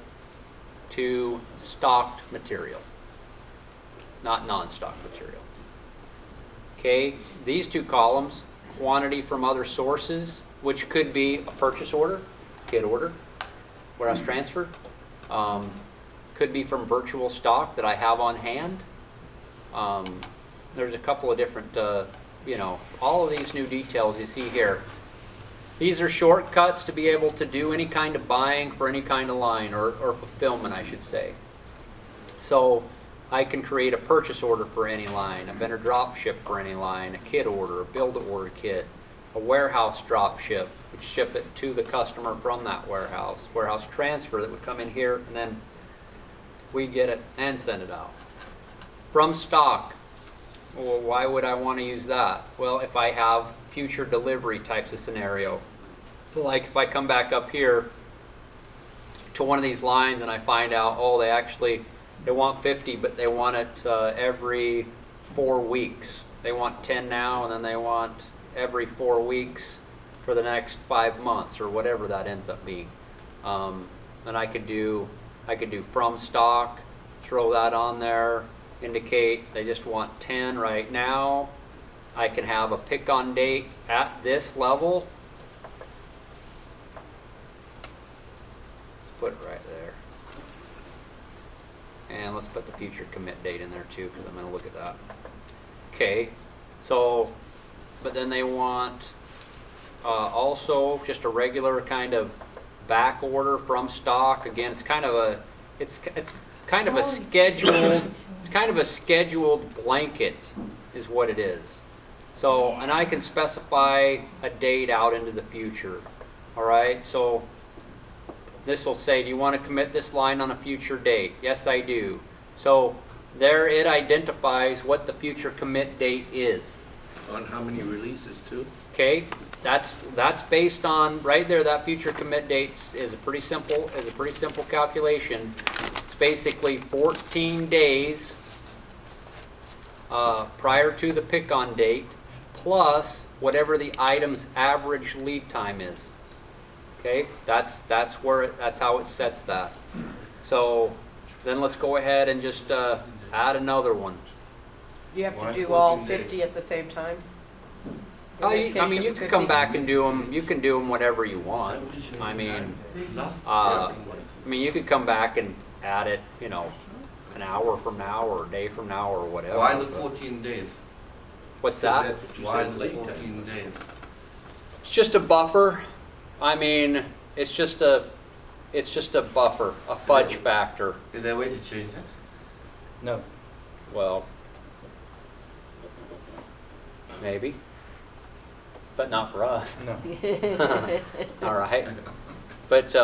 to stocked material, not non-stock material. Okay, these two columns, quantity from other sources, which could be a purchase order, kit order, warehouse transfer. Could be from virtual stock that I have on hand. There's a couple of different, all of these new details you see here. These are shortcuts to be able to do any kind of buying for any kind of line, or fulfillment, I should say. So I can create a purchase order for any line, a vendor drop ship for any line, a kit order, a build to order kit, a warehouse drop ship, which ship it to the customer from that warehouse transfer that would come in here, and then we get it and send it out. From stock, well, why would I want to use that? Well, if I have future delivery types of scenario. So like if I come back up here to one of these lines and I find out, oh, they want 50, but they want it every 4 weeks. They want 10 now, and then they want every 4 weeks for the next 5 months, or whatever that ends up being. Then I could do from stock, throw that on there, indicate they just want 10 right now. I can have a pick on date at this level. Let's put it right there. And let's put the future commit date in there too, because I'm going to look at that. Okay, so, but then they want also just a regular kind of back order from stock. Again, it's kind of a scheduled blanket is what it is. So, and I can specify a date out into the future. All right, so this will say, do you want to commit this line on a future date? Yes, I do. So there it identifies what the future commit date is. On how many releases too? Okay, that's based on right there. That future commit date is a pretty simple calculation. It's basically 14 days prior to the pick on date, plus whatever the item's average lead time is. Okay, that's how it sets that. So then let's go ahead and just add another one. You have Why to do all 14 days? 50 at the same time? I In this case, mean, it you was can come 50? back and do them. You can do them whatever you want. I mean, you could come back and add it, an hour from now or a day from now or whatever. Why the 14 days? What's that? That's what you Why said the late 14 days? It's just a buffer. I mean, it's just a buffer, a fudge factor. Is there a way to change that? No. Well, maybe, but not for us. No. All right. But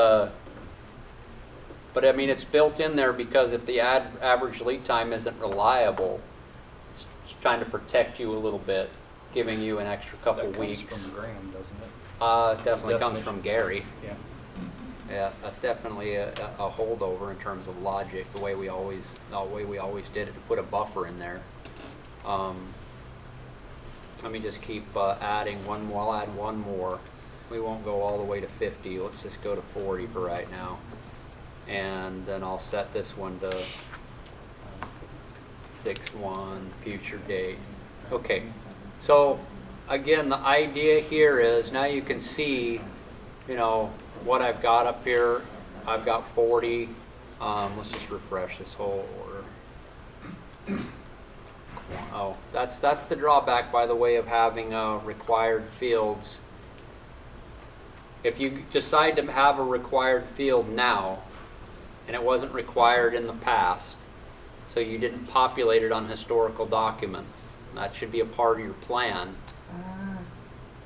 I mean, it's built in there because if the average lead time isn't reliable, it's trying to protect you a little bit, giving you an extra couple That weeks. comes from Graham, doesn't it? It definitely comes from Gary. Yeah. Yeah, that's definitely a holdover in terms of logic. The way we always did it, to put a buffer in there. Let me just keep adding one more. I'll add one more. We won't go all the way to 50. Let's just go to 40 for right now. And then I'll set this one to 6/1 future date. Okay. So again, the idea here is now you can see, what I've got up here. I've got 40. Let's just refresh this whole order. Oh, that's the drawback, by the way, of having required fields. If you decide to have a required field now, and it wasn't required in the past, so you didn't populate it on historical documents, that should be a part of your plan.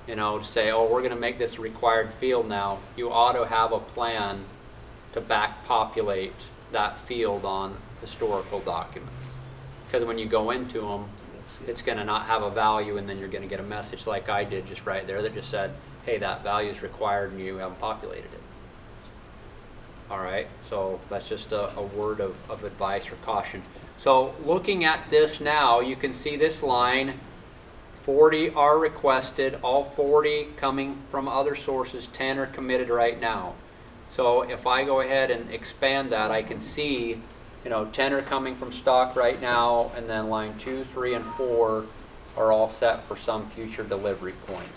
To say, oh, we're going to make this a required field now. You ought to have a plan to back populate that field on historical documents. Because when you go into them, it's going to not have a value, and then you're going to get a message like I did just right there that just said, hey, that value is required and you haven't populated it. All right, so that's just a word of advice or caution. So looking at this now, you can see this line, 40 are requested, all 40 coming from other sources, 10 are committed right now. So if I go ahead and expand that, I can see 10 are coming from stock right now, and then line 2, 3, and 4 are all set for some future delivery point.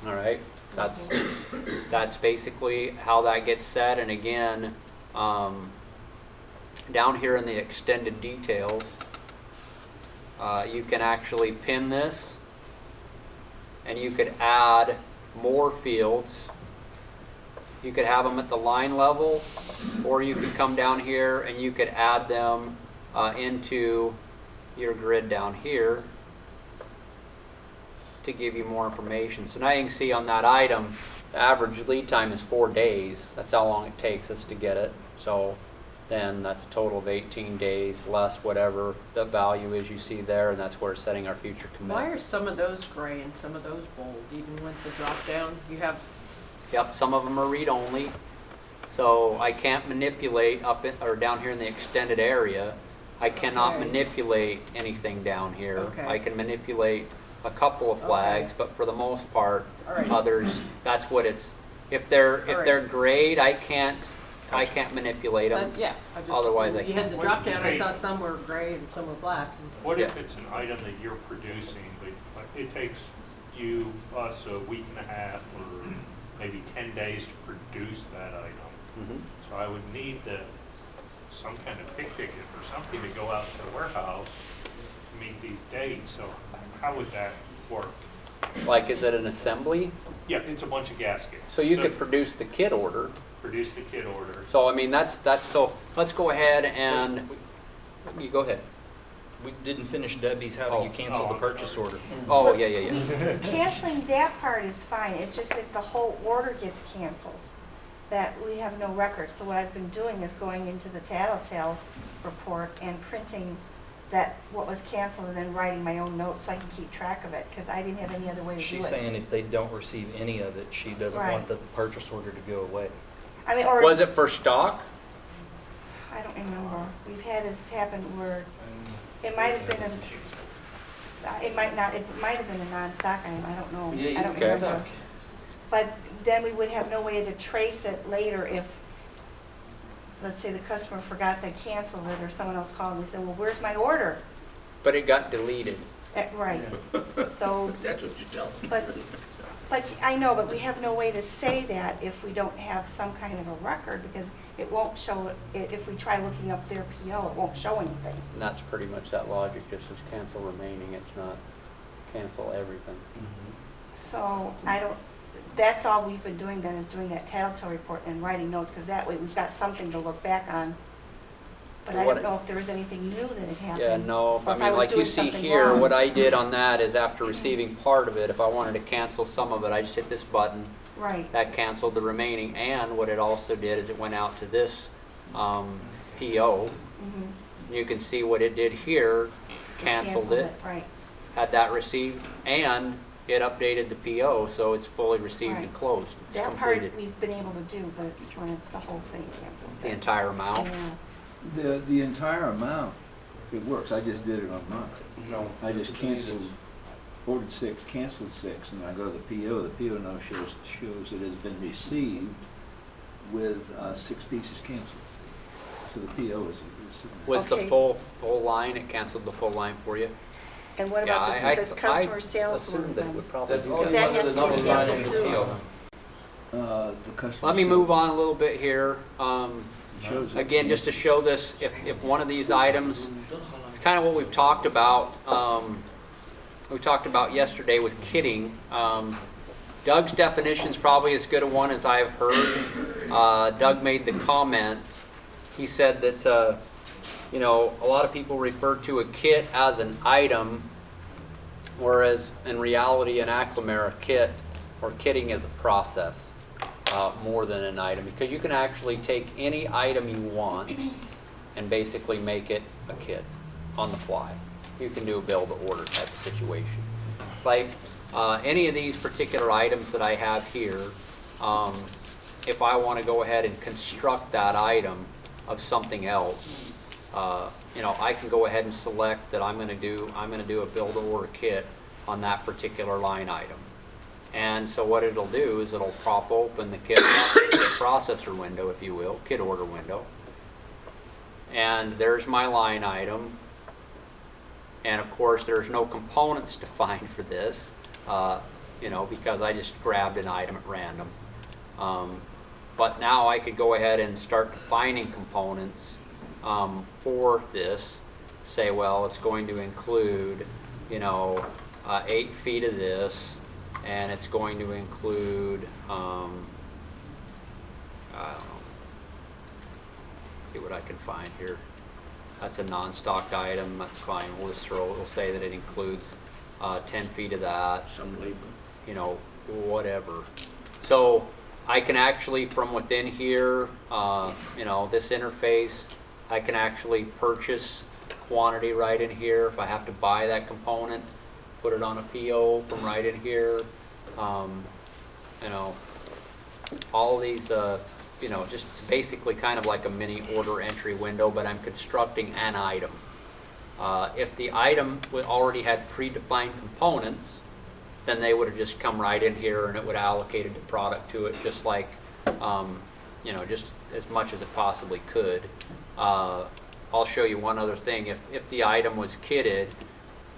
All right, that's basically how that gets set. And again, down here in the extended details, you can actually pin this, and you could add more fields. You could have them at the line level, or you could come down here and you could add them into your grid down here to give you more information. So now you can see on that item, the average lead time is 4 days. That's how long it takes us to get it. So then that's a total of 18 days less whatever the value is you see there, and that's where it's setting our future commit. Why are some of those gray and some of those bold, even with the drop down? You have, Yep, some of them are read-only, so I can't manipulate up in, or down here in the extended area. I cannot Okay. manipulate anything down here. Okay. I can manipulate a couple of flags, but for the most part, All right. others, that's what it's. If they're All right. grayed, I can't manipulate them. yeah. I just, Otherwise, I you had can't. the drop down, I Okay. saw some were gray and some were black. What if Yeah. it's an item that you're producing, but like, it takes us a week and a half or maybe 10 days to produce that item? Mhm. So I would need some kind of pick ticket or something to go out to the warehouse to meet these dates. So how would that work? Like, is it an assembly? Yeah, it's a bunch of gaskets. So you could produce the kit order. Produce the kit order. So I mean, that's so. Let's go ahead and you go ahead. We didn't finish Debbie's, how do you cancel Oh, the I'm purchase sorry. order? Oh yeah. Canceling that part is fine, it's just if the whole order gets canceled, that we have no record. So what I've been doing is going into the Tattletale report and printing that, what was canceled, and then writing my own notes so I can keep track of it, because I didn't have any other way to do it. She's saying if they don't receive any of it, she doesn't want Right. the purchase order to go away. I mean, or, Was it for stock? I don't remember, we've had this happen where it might have been it might have been a non-stock item, I don't know. Yeah, I don't okay. remember. But then we would have no way to trace it later if, let's say the customer forgot they canceled it, or someone else called and they said, well, where's my order? But it got deleted. Right, so, That's what you tell them. but I know, but we have no way to say that if we don't have some kind of a record, because it won't show, if we try looking up their PO, it won't show anything. And that's pretty much that logic, just as cancel remaining, it's not cancel everything. So I don't, that's all we've been doing then, is doing that Tattletale report and writing notes, because that way we've got something to look back on. But I What- don't know if there was anything new that had happened. Yeah, no, or I if mean, was like you doing see something here, wrong. what I did on that is after receiving part of it, if I wanted to cancel some of it, I just hit this button. Right, That canceled the remaining, and what it also did is it went out to this PO. mhm. You can see what it did here, canceled it, Right, had that received, and it updated the PO, so it's fully received and Right. closed. It's that part completed. we've been able to do, but it's when it's the whole thing canceled. The entire amount. Yeah. The entire amount, it works, I just did it on mine. No. I just canceled, ordered 6, canceled 6, and I go to the PO now shows it has been received with 6 pieces canceled. So the PO is. Was the Okay. full line, it canceled the full line for you? And what Yeah, about the customer sales order assumed that it then? would probably That's do also Because that. that has to another be line canceled in the too. PO. The customer. Let me sales move on a little bit here. shows it. Again, just to show this, if one of these items, it's kind of what we've talked about. We talked about yesterday with kitting. Doug's definition is probably as good a one as I've heard. Doug made the comment. He said that a lot of people refer to a kit as an item, whereas in reality, an Acclamare kit or kitting is a process more than an item, because you can actually take any item you want and basically make it a kit on the fly. You can do a build to order type of situation. Like any of these particular items that I have here, if I want to go ahead and construct that item of something else, I can go ahead and select that I'm going to do a build to order kit on that particular line item. And so what it'll do is it'll pop open the kit processor window, if you will, kit order window. And there's my line item. And of course, there's no components defined for this, you know, because I just grabbed an item at random. But now I could go ahead and start defining components for this. Say, well, it's going to include, you know, 8 feet of this, and it's going to include, I don't know, see what I can find here. That's a non-stock item, that's fine. We'll say that it includes 10 feet of that. Some labor. You know, whatever. So I can actually, from within here, you know, this interface, I can actually purchase quantity right in here. If I have to buy that component, put it on a PO from right in here. You know, all these, you know, just basically kind of like a mini order entry window, but I'm constructing an item. If the item already had predefined components, then they would have just come right in here and it would have allocated the product to it just like, you know, just as much as it possibly could. I'll show you one other thing. If the item was kitted,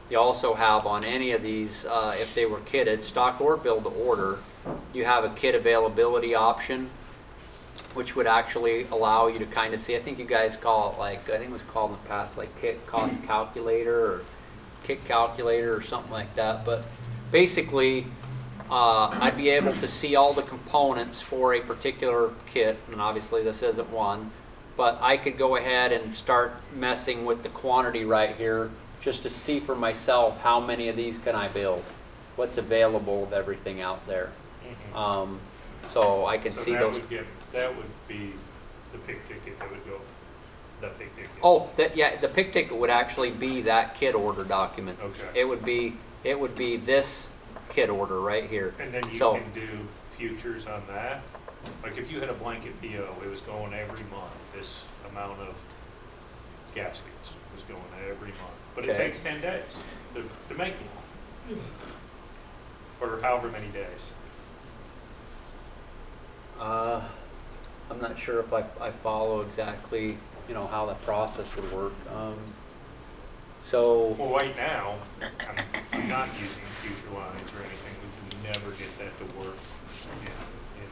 you also have on any of these, if they were kitted, stock or build to order, you have a kit availability option, which would actually allow you to kind of see, I think you guys call it like, I think it was called in the past like kit cost calculator or kit calculator or something like that. But basically, I'd be able to see all the components for a particular kit, and obviously this isn't one, but I could go ahead and start messing with the quantity right here just to see for myself how many of these can I build, what's available of everything out there. So I can see those. That would be the pick ticket that would go, the pick ticket. Oh, yeah, the pick ticket would actually be that kit order document. Okay. It would be this kit order right here. And then you can do futures on that. Like if you had a blanket PO, it was going every month. This amount of gaskets was going every month. But it takes 10 days to make it. Or however many days. I'm not sure if I follow exactly, you know, how that process would work. So. Well, right now, I'm not using future lines or anything. We can never get that to work in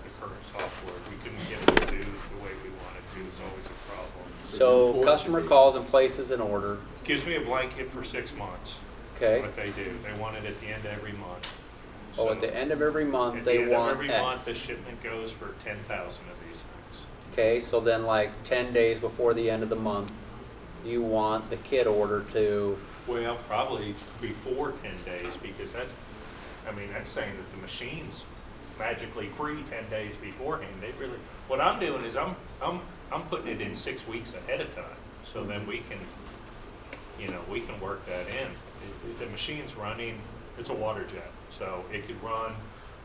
the current software. We couldn't get it to do the way we want it to. It's always a problem. So customer calls and places an order. Gives me a blanket for 6 months. Okay. What they do. They want it at the end of every month. Oh, at the end of every month, they want At the end of every X. month, the shipment goes for 10,000 of these things. Okay, so then like 10 days before the end of the month, you want the kit order to. Well, probably before 10 days, because that's saying that the machine's magically free 10 days beforehand. They really, what I'm doing is I'm putting it in 6 weeks ahead of time, so then we can, you know, we can work that in. The machine's running, it's a water jet, so it could run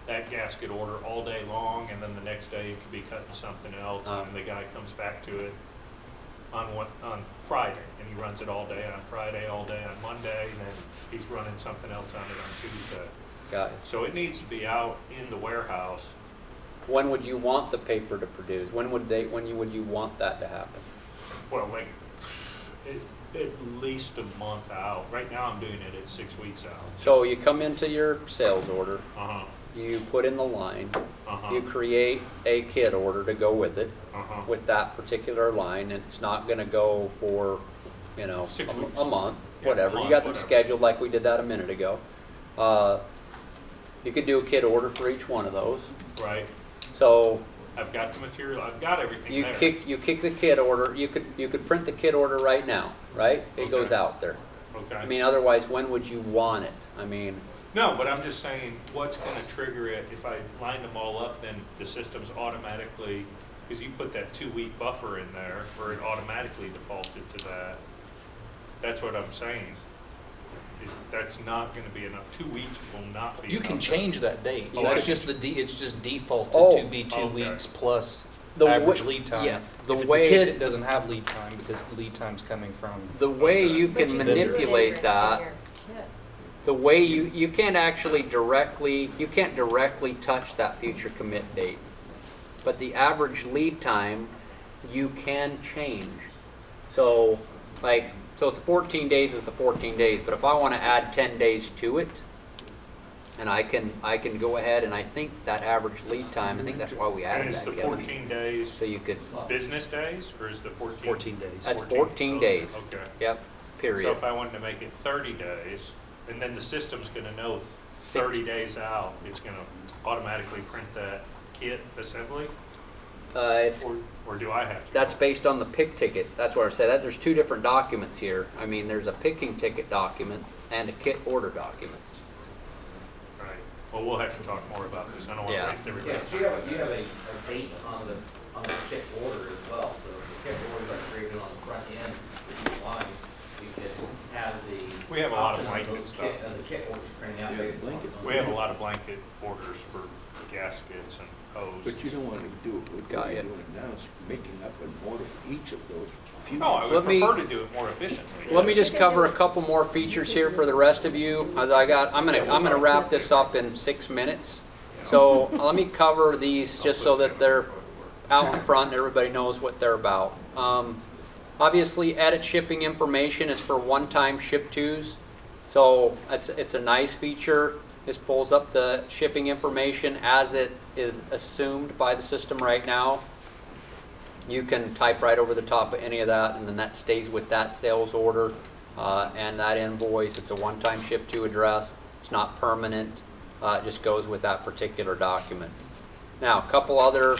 that gasket order all day long, and then the next day it could be cutting something else, and the guy comes back to it on Friday, and he runs it all day on Friday, all day on Monday, and then he's running something else on it on Tuesday. Got it. So it needs to be out in the warehouse. When would you want the paper to produce? When would you want that to happen? Well, like at least a month out. Right now I'm doing it at 6 weeks out. So you come into your sales order, Uh-huh. you put in the line, Uh-huh. you create a kit order to go with it, Uh-huh. with that particular line, and it's not going to go for, you know, 6 weeks. a month, Yeah, whatever. a You month, got them whatever. scheduled like we did that a minute ago. You could do a kit order for each one of those. Right. So I've got the material. I've got everything you there. kick the kit order. You could print the kit order right now, right? It goes Okay. out there. Okay. I mean, otherwise, when would you want it? I mean, No, but I'm just saying, what's going to trigger it? If I line them all up, then the system's automatically, because you put that 2-week buffer in there, or it automatically defaulted to that. That's what I'm saying. That's not going to be enough. 2 weeks will not be You enough. can change that date. Oh, That's I just can- it's just defaulted Oh. to be 2 Okay. weeks plus The average wa- lead time. yeah, the If it's way- a kid, it doesn't have lead time because lead time's coming from. the way you But can you can do it in manipulate that, your kit. the way you can't actually directly touch that future commit date. But the average lead time, you can change. So like, so it's 14 days is the 14 days, but if I want to add 10 days to it, and I can go ahead, and I think that average lead time, I think that's why we And added is that, the Kevin. 14 days So you could, business days, or is the 14? 14 days. that's 14 days. Okay. Yep, So period. if I wanted to make it 30 days, and then the system's gonna know 30 days out, it's gonna automatically print that kit assembly? It's, Or do I have to? that's based on the pick ticket. That's where I said that. There's two different documents here. I mean, there's a picking ticket document and a kit order document. Right. Well, we'll have to talk more about this. I don't want Yeah. to waste everybody's Yes, time. you have a date on the kit order as well, so if the kit orders are created on the front end of each line, we could have the We have a lot of option blanket those stuff. The kit orders printing out Yeah, based on blankets. what's on We have a the- lot of blanket orders for gaskets and hose. But you don't want to do it, what Got you're it. doing now is making up an order for each of those few. No, I would Let me- prefer to do it more efficiently. Let me just cover a couple more features here for the rest of you. As I'm gonna wrap this up in 6 minutes. So let me cover these just so that they're out in front and everybody knows what they're about. Obviously, edit shipping information is for one-time ship tos. So it's a nice feature. This pulls up the shipping information as it is assumed by the system right now. You can type right over the top of any of that, and then that stays with that sales order and that invoice. It's a one-time ship to address. It's not permanent. It just goes with that particular document. Now, a couple other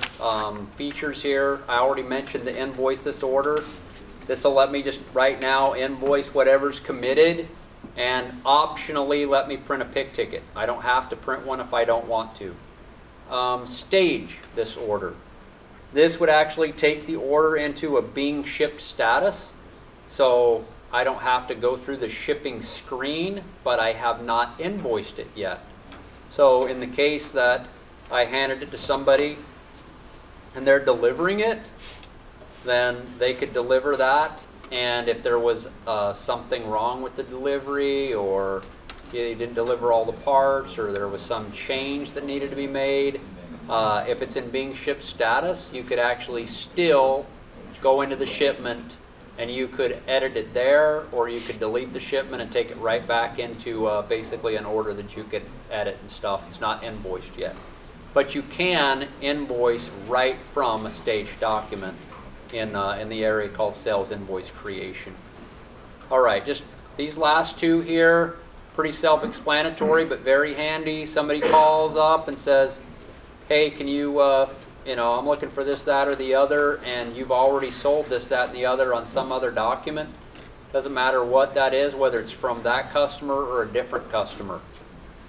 features here. I already mentioned the invoice this order. This will let me just right now invoice whatever's committed, and optionally let me print a pick ticket. I don't have to print one if I don't want to. Stage this order. This would actually take the order into a being shipped status, so I don't have to go through the shipping screen, but I have not invoiced it yet. So in the case that I handed it to somebody and they're delivering it, then they could deliver that, and if there was something wrong with the delivery, or you didn't deliver all the parts, or there was some change that needed to be made, if it's in being shipped status, you could actually still go into the shipment and you could edit it there, or you could delete the shipment and take it right back into basically an order that you could edit and stuff. It's not invoiced yet. But you can invoice right from a staged document in the area called sales invoice creation. All right, just these last two here, pretty self-explanatory, but very handy. Somebody calls up and says, hey, can you, I'm looking for this, that, or the other, and you've already sold this, that, and the other on some other document. Doesn't matter what that is, whether it's from that customer or a different customer.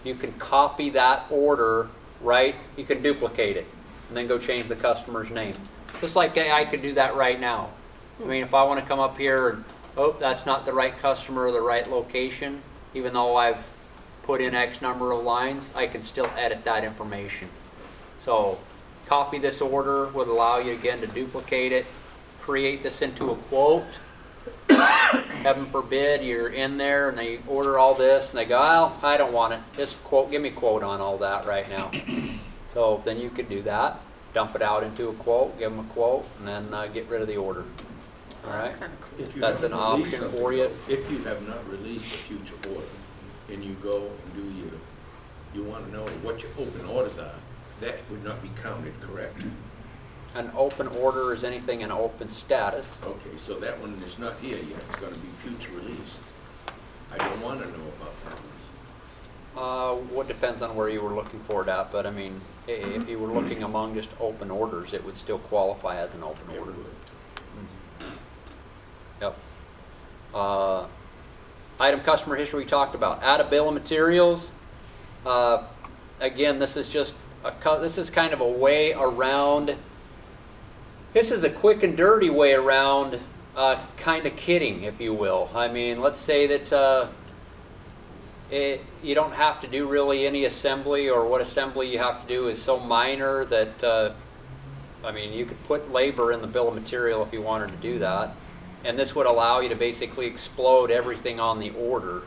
You can copy that order, right? You can duplicate it, and then go change the customer's name. Just like I could do that right now. I mean, if I want to come up here and, oh, that's not the right customer or the right location, even though I've put in X number of lines, I can still edit that information. So copy this order would allow you again to duplicate it, create this into a quote. Heaven forbid you're in there and they order all this and they go, well, I don't want it. Just quote, give me a quote on all that right now. So then you could do that, dump it out into a quote, give them a quote, and then get rid of the order. All right? If you That's an haven't released option something, for you. If you have not released a future order, and you go and do you want to know what your open orders are, that would not be counted, correct? An open order is anything in open status. Okay, so that one is not here yet, it's gonna be future released. I don't want to know about that one. What depends on where you were looking for it at, but I mean, if you were looking among just open orders, it would still qualify as an open It order. would. Yep. Item customer history we talked about. Add a bill of materials. Again, this is just this is kind of a way around. This is a quick and dirty way around kind of kitting, if you will. I mean, let's say that you don't have to do really any assembly, or what assembly you have to do is so minor that, I mean, you could put labor in the bill of material if you wanted to do that. And this would allow you to basically explode everything on the order.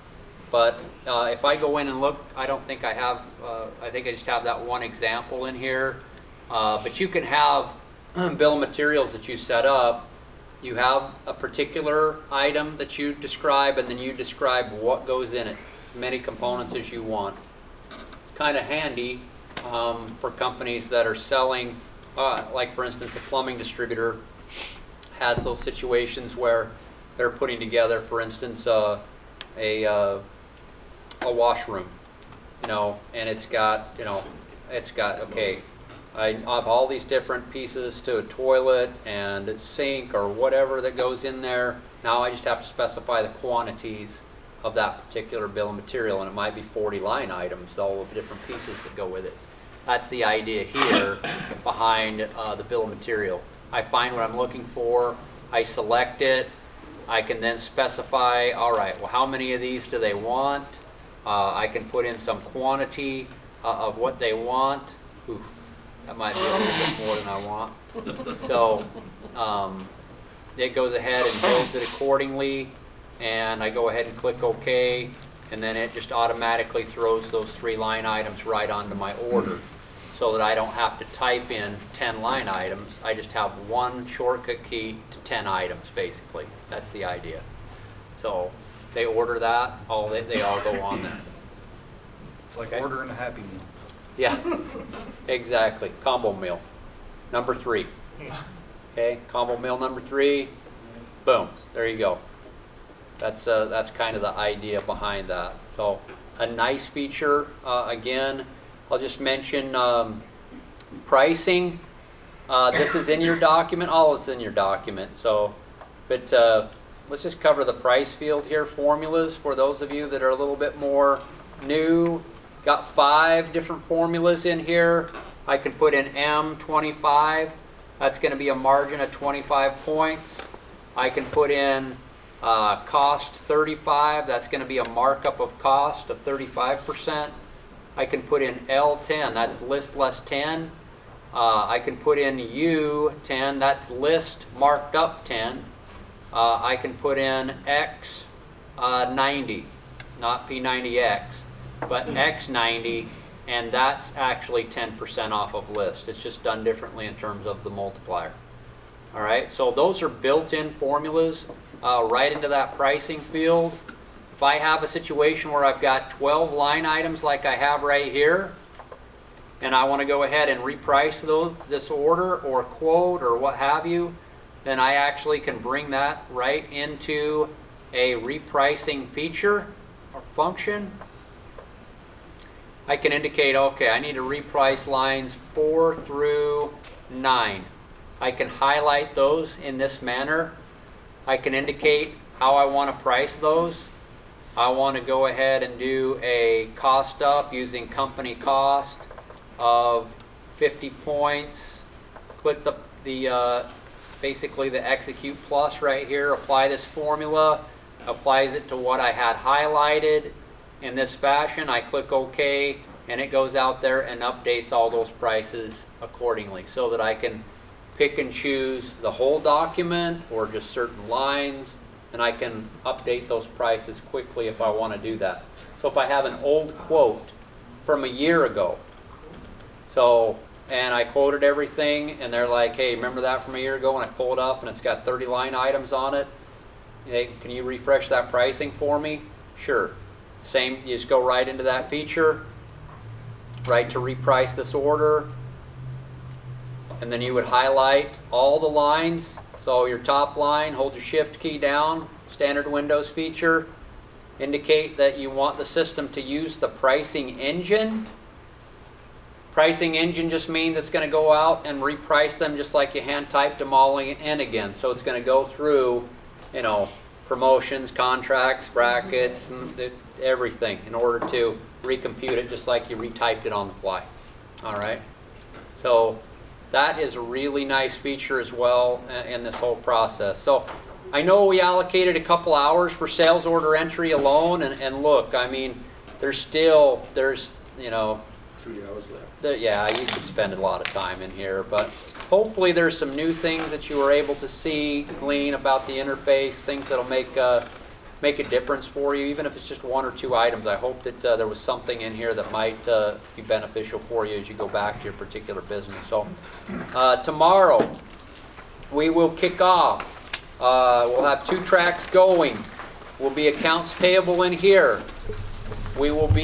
But if I go in and look, I don't think I have, I think I just have that one example in here. But you can have bill of materials that you set up You have a particular item that you describe, and then you describe what goes in it, many components as you want. It's kind of handy for companies that are selling, like for instance, a plumbing distributor has those situations where they're putting together, for instance, a washroom, and it's got, okay, I have all these different pieces to a toilet and a sink or whatever that goes in there. Now I just have to specify the quantities of that particular bill of material, and it might be 40 line items, all of the different pieces that go with it. That's the idea here behind the bill of material. I find what I'm looking for, I select it, I can then specify, all right, well, how many of these do they want? I can put in some quantity of what they want. Ooh, that might be a little bit more than I want. So it goes ahead and builds it accordingly, and I go ahead and click OK, and then it just automatically throws those 3 line items right onto my order, so that I don't have to type in 10 line items. I just have one shortcut key to 10 items, basically. That's the idea. So they order that, they all go on there. It's like Okay. ordering a Happy Meal. Yeah, exactly. Combo meal. Number 3. Okay, combo meal number 3. Boom, there you go. That's kind of the idea behind that. So a nice feature, again, I'll just mention pricing. This is in your document. All is in your document. So, but let's just cover the price field here. Formulas for those of you that are a little bit more new. Got 5 different formulas in here. I can put in M25. That's going to be a margin of 25 points. I can put in cost 35. That's going to be a markup of cost of 35%. I can put in L10, that's list less 10. I can put in U10, that's list marked up 10. I can put in X90, not P90X, but X90, and that's actually 10% off of list. It's just done differently in terms of the multiplier. All right, so those are built-in formulas right into that pricing field. If I have a situation where I've got 12 line items like I have right here, and I want to go ahead and reprice this order or quote or what have you, then I actually can bring that right into a repricing feature or function. I can indicate, okay, I need to reprice lines 4 through 9. I can highlight those in this manner. I can indicate how I want to price those. I want to go ahead and do a cost up using company cost of 50 points. Click the basically the execute plus right here. Apply this formula. Applies it to what I had highlighted in this fashion. I click OK, and it goes out there and updates all those prices accordingly, so that I can pick and choose the whole document or just certain lines, and I can update those prices quickly if I want to do that. So if I have an old quote from a year ago, and I quoted everything, and they're like, hey, remember that from a year ago? And I pull it up, and it's got 30 line items on it. Hey, can you refresh that pricing for me? Sure. Same, you just go right into that feature, right to reprice this order, and then you would highlight all the lines. So your top line, hold your shift key down, standard Windows feature, indicate that you want the system to use the pricing engine. Pricing engine just means it's going to go out and reprice them just like you hand typed them all in again. So it's going to go through, promotions, contracts, brackets, and everything in order to recompute it just like you retyped it on the fly. All right. So that is a really nice feature as well in this whole process. So I know we allocated a couple hours for sales order entry alone, and look, I mean, there's 3 hours left. Yeah, you could spend a lot of time in here, but hopefully there's some new things that you were able to see, glean about the interface, things that'll make a difference for you, even if it's just 1 or 2 items. I hope that there was something in here that might be beneficial for you as you go back to your particular business. So tomorrow we will kick off We'll have 2 tracks going. Will be accounts payable in here. We will be